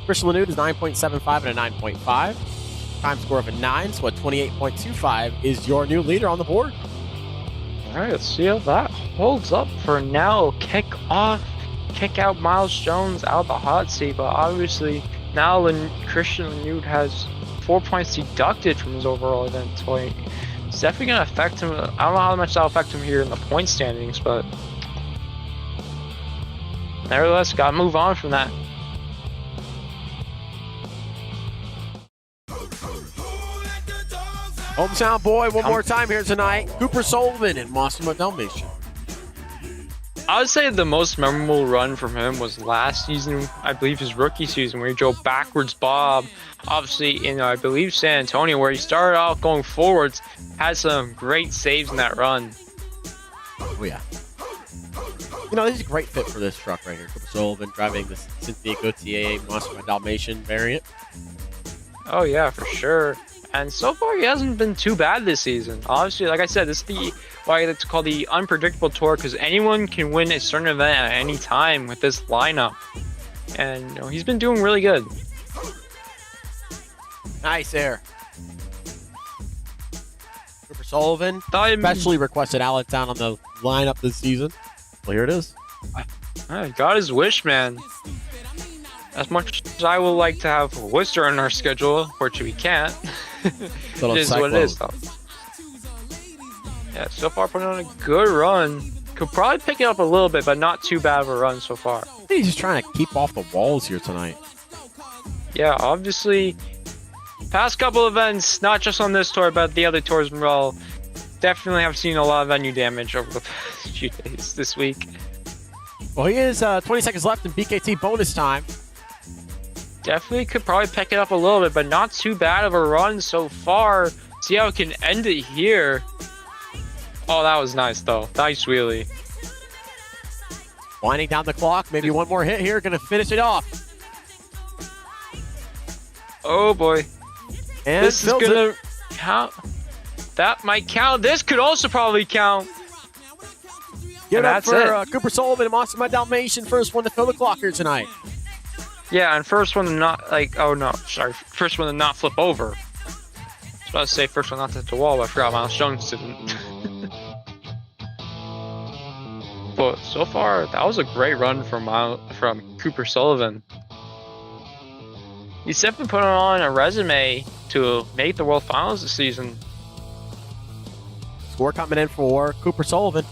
Christian Lanude is 9.75 and a 9.5. Time score of a 9, so a 28.25 is your new leader on the board. All right, let's see how that holds up for now. Kick out Miles Jones out of the hot seat, but obviously now Christian Lanude has 4 points deducted from his overall event point. It's definitely going to affect him. I don't know how much that'll affect him here in the point standings, but nevertheless, got to move on from that. Hometown boy, one more time here tonight. Cooper Sullivan and Monster Dalmatian. I would say the most memorable run from him was last season, I believe his rookie season, where he drove backwards Bob, obviously in, I believe, San Antonio, where he started out going forwards, had some great saves in that run. Oh, yeah. This is a great fit for this truck right here. Cooper Sullivan driving the Cynthia Gautier Monster Dalmatian variant. Oh, yeah, for sure. And so far, he hasn't been too bad this season. Obviously, like I said, this is why it's called the unpredictable tour, because anyone can win a certain event at any time with this lineup. And he's been doing really good. Nice air. Cooper Sullivan, especially requested Allentown on the lineup this season. Well, here it is. I got his wish, man. As much as I would like to have Worcester on our schedule, unfortunately we can't. It is what it is, though. Yeah, so far putting on a good run. Could probably pick it up a little bit, but not too bad of a run so far. He's just trying to keep off the walls here tonight. Yeah, obviously, past couple events, not just on this tour, but the other tours as well, definitely have seen a lot of venue damage over the past few days this week. Well, he is 20 seconds left in BKT bonus time. Definitely could probably pick it up a little bit, but not too bad of a run so far. See how it can end it here. Oh, that was nice, though. Nice wheelie. Winding down the clock. Maybe one more hit here. Going to finish it off. Oh, boy. And This is going to count. That might count. This could also probably count. Give it up that's for it. Cooper Sullivan and Monster My Dalmatian. First one to fill the clock here tonight. Yeah, and first one to not, like, oh no, sorry. First one to not flip over. I was about to say first one not to hit the wall, but I forgot Miles Jones didn't. But so far, that was a great run from Cooper Sullivan. He's definitely putting on a resume to make the World Finals this season. Score coming in for Cooper Sullivan.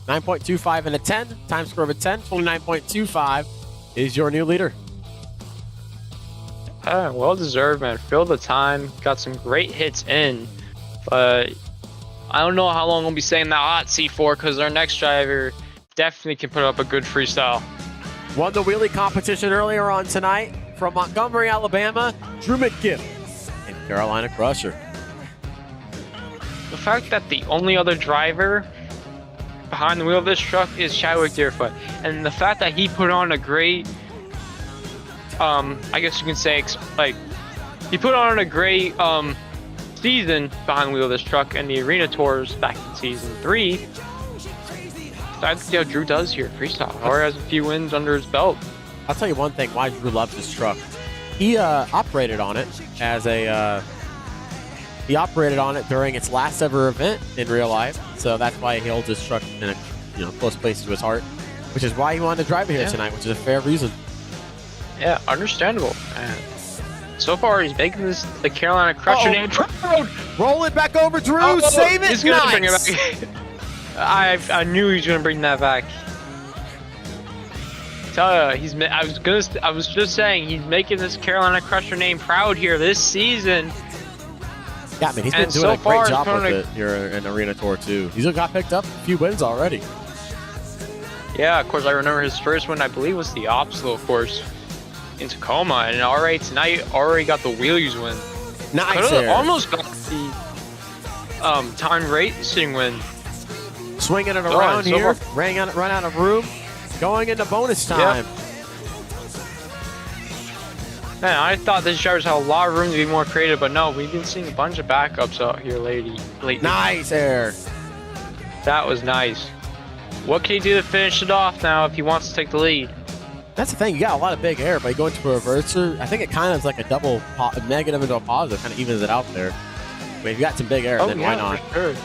9.25 and a 10. Time score of a 10. 29.25 is your new leader. Well deserved, man. Filled the time. Got some great hits in. But I don't know how long we'll be staying that hot seat for, because our next driver definitely can put up a good freestyle. Won the wheelie competition earlier on tonight from Montgomery, Alabama. Drew McGiff and Carolina Crusher. The fact that the only other driver behind the wheel of this truck is Chadwick Deerfoot, and the fact that he put on a great, I guess you can say, he put on a great season behind the wheel of this truck and the arena tours back in season 3. I see how Drew does here, freestyle. Or has a few wins under his belt. I'll tell you one thing why Drew loves this truck. He operated on it as a he operated on it during its last ever event in real life, so that's why he holds this truck in a close place to his heart, which is why he wanted to drive it here tonight, which is a fair reason. Yeah, understandable. Man. So far, he's making this the Carolina Crusher name proud. Roll it back over, Drew. Save it. He's gonna Nice. bring it back. I knew he was gonna bring that back. Tell you, I was just saying he's making this Carolina Crusher name proud here this season. Yeah, man, he's been And doing so a great far, job he's with doing it here in Arena Tour 2. He's got picked up a few wins already. Yeah, of course, I remember his first one, I believe, was the obstacle course in Tacoma, and already tonight already got the wheelies win. Nice. Could've There. almost got the time racing win. Swinging it So around here. far- Run out of room. Going into bonus time. Man, I thought these drivers had a lot of room to be more creative, but no, we've been seeing a bunch of backups out here lately. Nice air. That was nice. What can he do to finish it off now if he wants to take the lead? That's the thing. You got a lot of big air, but you go into a reverser. I think it kind of is like a double negative into a positive. Kind of evens it out there. But if you got some big air, then why not? For sure.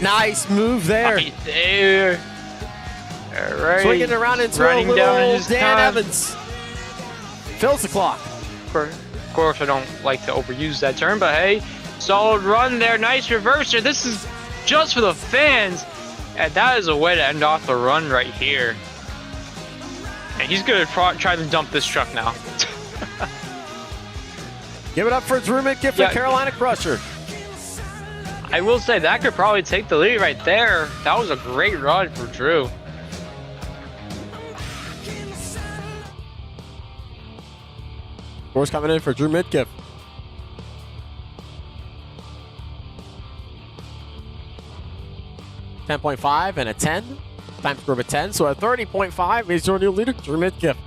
Nice move there. Right there. All right. Swinging around into a Running little down his Dan time. Evans. Fills the clock. Of course, I don't like to overuse that term, but hey, solid run there. Nice reverser. This is just for the fans. And that is a way to end off the run right here. And he's going to try to dump this truck now. Give it up for Drew McGiff and Carolina Crusher. I will say that could probably take the lead right there. That was a great run for Drew. Scores coming in for Drew McGiff. .5 and a 10. Time score of a 10. So a 30.5 is your new leader, Drew McGiff.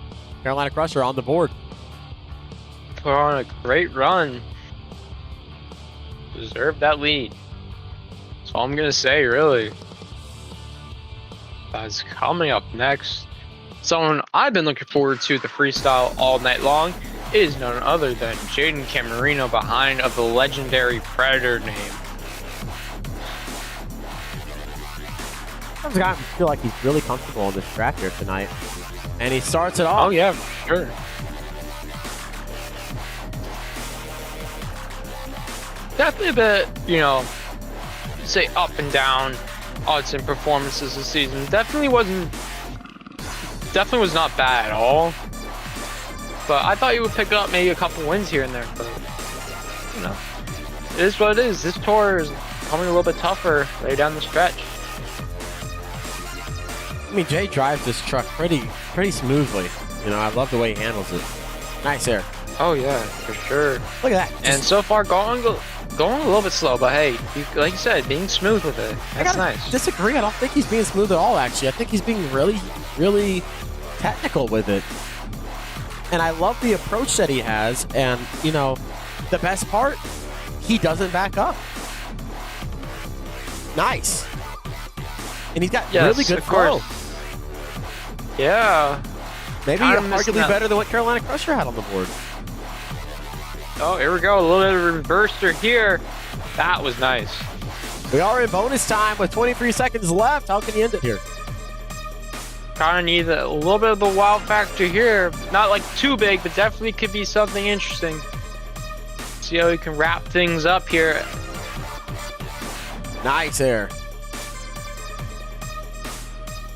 Carolina Crusher on the board. Put on a great run. Deserved that lead. That's all I'm going to say, really. That's coming up next. Someone I've been looking forward to the freestyle all night long is none other than Jaden Camarino behind of the legendary Predator name. I feel like he's really comfortable on this track here tonight. And he starts it off. Oh, yeah, for sure. Definitely a bit, say up and down odds and performances this season. Definitely was not bad at all. But I thought he would pick up maybe a couple wins here and there. But, it is what it is. This tour is coming a little bit tougher right down the stretch. mean, Jay drives this truck pretty smoothly. You know, I love the way he handles it. Nice air. Oh yeah, for sure. Look at that. And so far, going a little bit slow, but hey, like you said, being smooth with it. That's nice. Disagree. I don't think he's being smooth at all, actually. I think he's being really technical with it. And I love the approach that he has. And, you know, the best part, he doesn't back up. Nice. And he's got really good flow. Yeah. Maybe arguably better than what Carolina Crusher had on the board. Oh, here we go. A little bit of reverser here. That was nice. We are in bonus time with 23 seconds left. How can you end it here? Kind of need a little bit of the wow factor here. Not like too big, but definitely could be something interesting. See how we can wrap things up here. Nice air.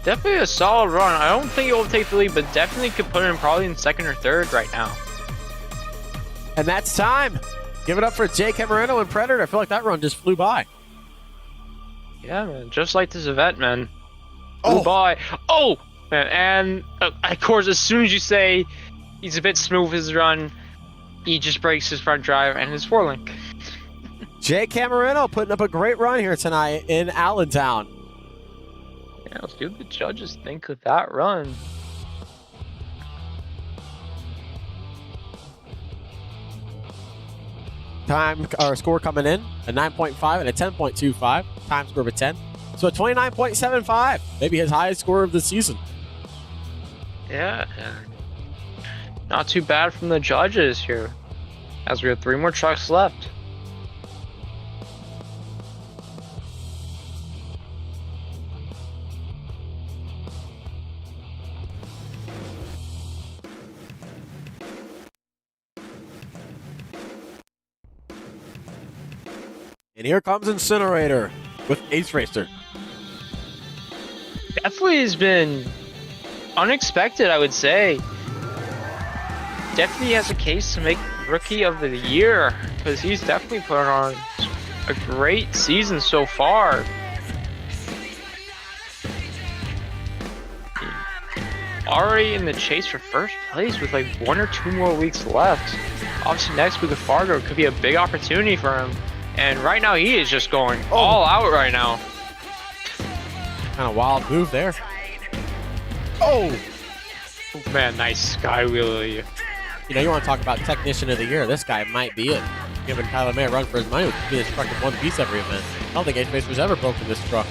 Definitely a solid run. I don't think it will take the lead, but definitely could put it in probably in second or third right now. And that's time. Give it up for Jake Camarino and Predator. I feel like that run just flew by. Yeah, man. Just like this event, man. Flew by. Oh, man. And of course, as soon as you say he's a bit smooth his run, he just breaks his front drive and his forelink. Jake Camarino putting up a great run here tonight in Allentown. Yeah, let's see what the judges think of that run. Time or score coming in a 9.5 and a 10.25. Time score of a 10. So a 29.75. Maybe his highest score of the season. Yeah. Not too bad from the judges here. As we have 3 more trucks left. And here comes Incinerator with Ace Racer. Definitely has been unexpected, I would say. Definitely has a case to make Rookie of the Year, because he's definitely put on a great season so far. Already in the chase for first place with like 1 or 2 more weeks left. Obviously next week with Fargo could be a big opportunity for him. And right now he is just going all out right now. Kind of wild move there. Oh! Man, nice sky wheelie. You know, you want to talk about Technician of the Year. This guy might be it. Giving Tyler May a run for his money with being this truck in one piece every event. I don't think Ace Racer's ever broken this truck.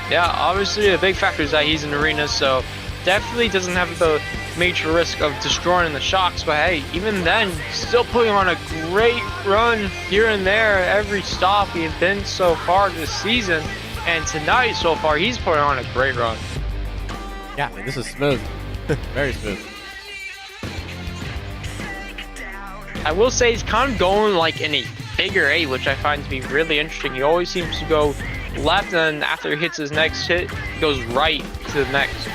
Yeah, obviously a big factor is that he's in arena, so definitely doesn't have the major risk of destroying the shocks, but hey, even then, still putting on a great run here and there every stop we've been so far this season, and tonight so far he's putting on a great run. Yeah, man, this is smooth. Very smooth. I will say he's kind of going like in a figure 8, which I find to be really interesting. He always seems to go left, and after he hits his next hit, he goes right to the next.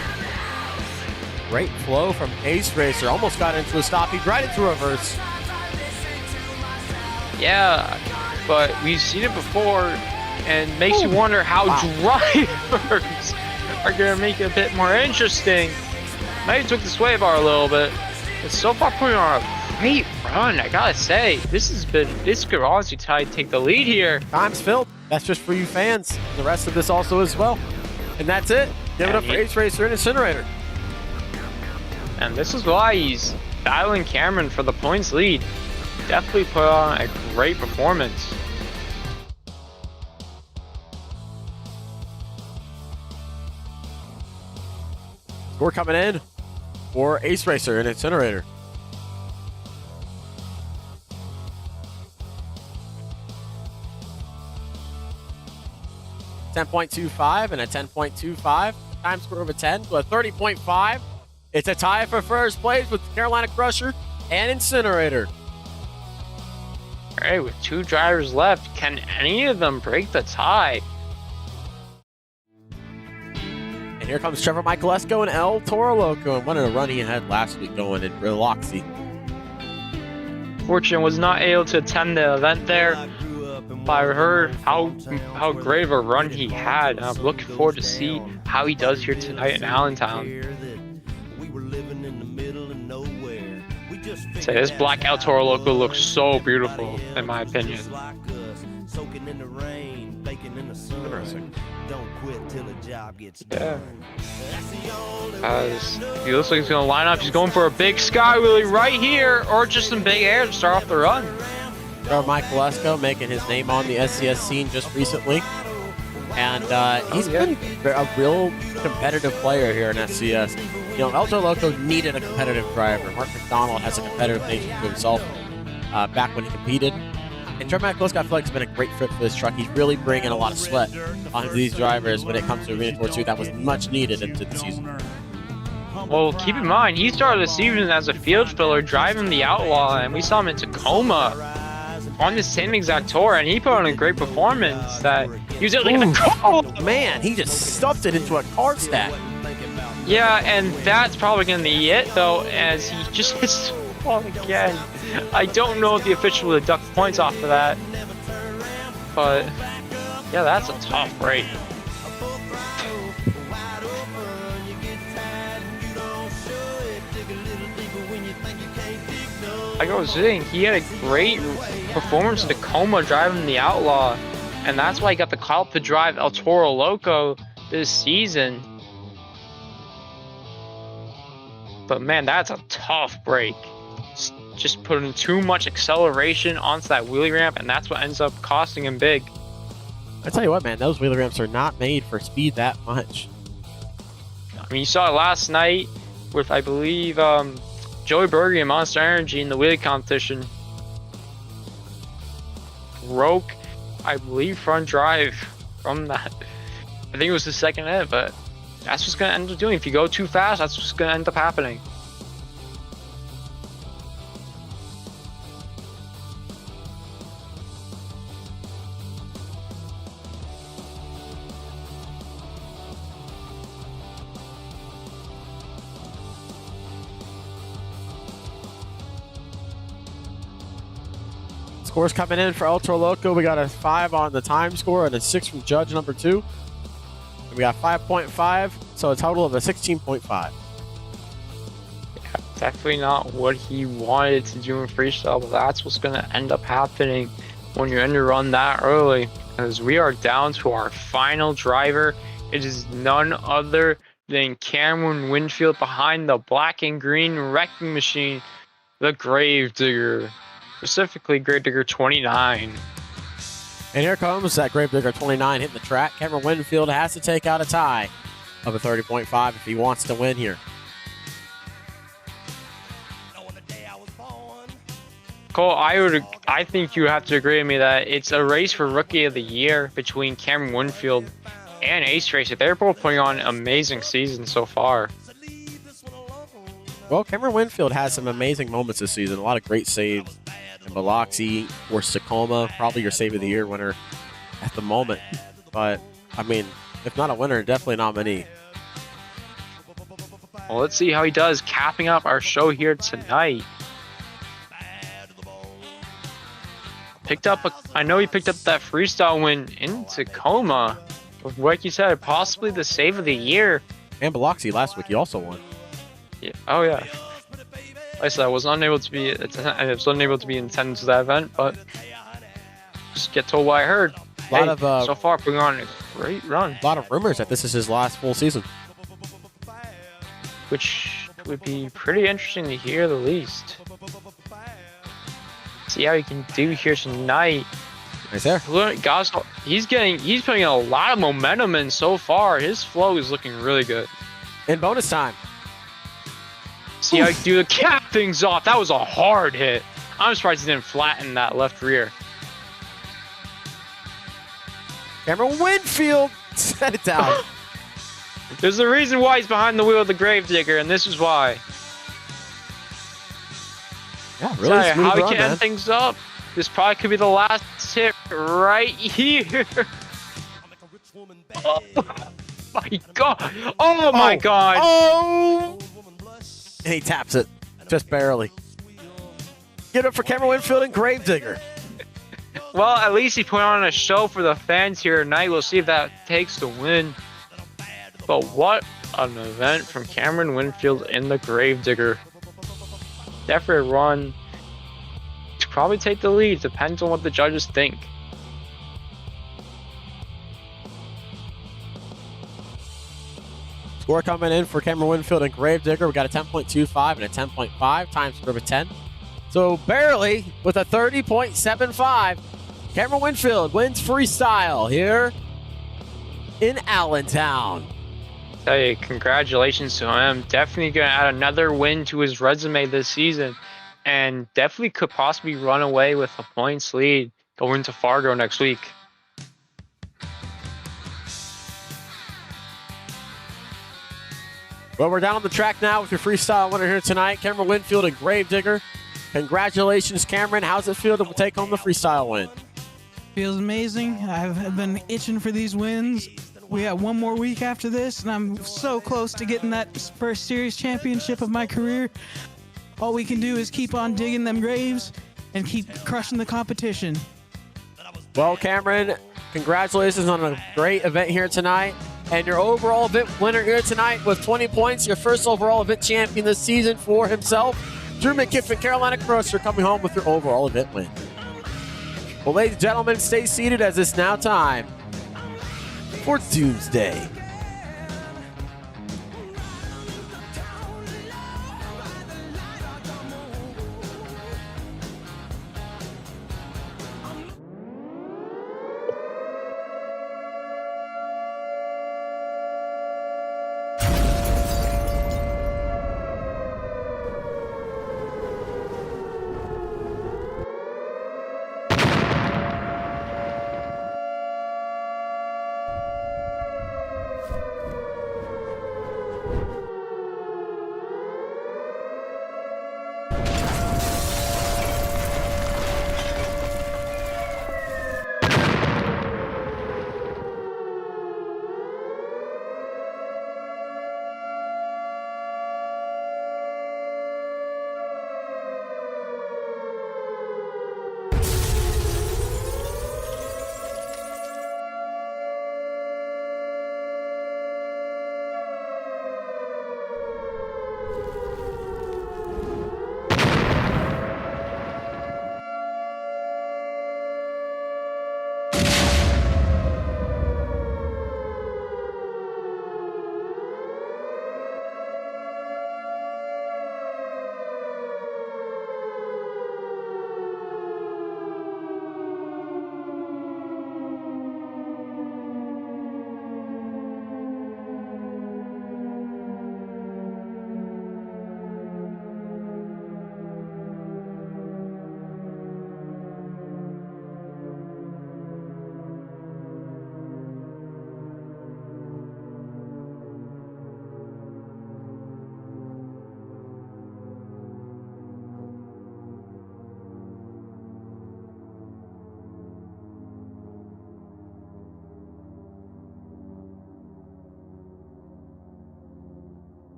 Great flow from Ace Racer. Almost got into a stop. He right into reverse. Yeah, but we've seen it before, and makes you wonder how drivers are going to make it a bit more interesting. Maybe took the sway bar a little bit. But so far putting on a great run, I gotta say. This could honestly take the lead here. Time's filled. That's just for you fans. The rest of this also as well. And that's it. Give it up for Ace Racer and Incinerator. And this is why he's battling Cameron for the points lead. Definitely put on a great performance. Score coming in for Ace Racer and Incinerator. .25 and a 10.25. Time score of a 10 to a 30.5. It's a tie for first place with Carolina Crusher and Incinerator. All right, with 2 drivers left, can any of them break the tie? And here comes Trevor Michaelesco and El Toro Loco. And what a run he had last week going in Biloxi. Fortune was not able to attend the event there. I heard how great of a run he had, and I'm looking forward to see how he does here tonight in Allentown. Say, this black El Toro Loco looks so beautiful, in my opinion. Interesting. Yeah. He looks like he's going to line up. He's going for a big sky wheelie right here, or just some big air to start off the run. Mike Lesko making his name on the SCS scene just recently. And he's been a real competitive player here in SCS. You know, El Toro Loco needed a competitive driver. Mark McDonald has a competitive nature to himself back when he competed. And Mike Lesko, I feel like, has been a great fit for this truck. He's really bringing a lot of sweat onto these drivers when it comes to Arena Tour 2. That was much needed into the season. Well, keep in mind, he started the season as a field filler driving the Outlaw, and we saw him in Tacoma on the same exact tour, and he put on a great performance. That he was able to get the car. Oh, man, he just stuffed it into a car stack. Yeah, and that's probably going to be it, though, as he just hits the wall again. I don't know if the official will deduct points off of that, but yeah, that's a tough break. Like I was saying, he had a great performance in Tacoma driving the Outlaw, and that's why he got the call up to drive El Toro Loco this season. But man, that's a tough break. Just putting too much acceleration onto that wheelie ramp, and that's what ends up costing him big. I tell you what, man, those wheelie ramps are not made for speed that much. I mean, you saw it last night with, I believe, Joey Berger and Monster Energy in the wheelie competition. Broke, I believe, front drive from that. I think it was the second hit, but that's what's going to end up doing. If you go too fast, that's what's going to end up happening. Scores coming in for El Toro Loco. We got a 5 on the time score and a 6 from judge number 2. And we got 5.5, so a total of a 16.5. Yeah, definitely not what he wanted to do in freestyle, but that's what's going to end up happening when you end a run that early. As we are down to our final driver. It is none other than Cameron Winfield behind the black and green wrecking machine, the Gravedigger. Specifically, Gravedigger 29. And here comes that Gravedigger 29 hitting the track. Cameron Winfield has to take out a tie of a 30.5 if he wants to win here. Cole, I think you have to agree with me that it's a race for Rookie of the Year between Cameron Winfield and Ace Racer. They're both putting on an amazing season so far. Well, Cameron Winfield has some amazing moments this season. A lot of great saves. And Biloxi or Tacoma, probably your save of the year winner at the moment. But, I mean, if not a winner, definitely nominee. Well, let's see how he does capping up our show here tonight. I know he picked up that freestyle win in Tacoma. But like you said, possibly the save of the year. And Biloxi last week, he also won. Yeah. Oh, yeah. Like I said, I was unable to be in attendance to that event, but just get told what I heard. So far, putting on a great run. A lot of rumors that this is his last full season. Which would be pretty interesting to hear, the least. See how he can do here tonight. Right there. Guys, he's putting a lot of momentum in so far. His flow is looking really good. In bonus time. See how he do the cap things off. That was a hard hit. I'm surprised he didn't flatten that left rear. Cameron Winfield set it down. There's a reason why he's behind the wheel of the Gravedigger, and this is why. Yeah, really smooth how he run, can end things up. This probably could be the last hit right here. Oh my god. Oh my god. Oh! And he taps it. Just barely. Give it up for Cameron Winfield and Gravedigger. Well, at least he put on a show for the fans here tonight. We'll see if that takes the win. But what an event from Cameron Winfield in the Gravedigger. Definitely a run to probably take the lead. Depends on what the judges think. Score coming in for Cameron Winfield and Gravedigger. We got a 10.25 and a 10.5 times score of 10. So barely with a 30.75. Cameron Winfield wins freestyle here in Allentown. Tell you, congratulations to him. Definitely going to add another win to his resume this season. And definitely could possibly run away with a points lead going to Fargo next week. Well, we're down on the track now with your freestyle winner here tonight, Cameron Winfield and Gravedigger. Congratulations, Cameron. How's it feel to take home the freestyle win? Feels amazing. I've been itching for these wins. We got one more week after this, and I'm so close to getting that first series championship of my career. All we can do is keep on digging them graves and keep crushing the competition. Well, Cameron, congratulations on a great event here tonight. And your overall event winner here tonight with 20 points, your first overall event champion this season for himself. Drew McKiffin, Carolina Crusher, coming home with your overall event win. Well, ladies and gentlemen, stay seated as it's now time for Doomsday.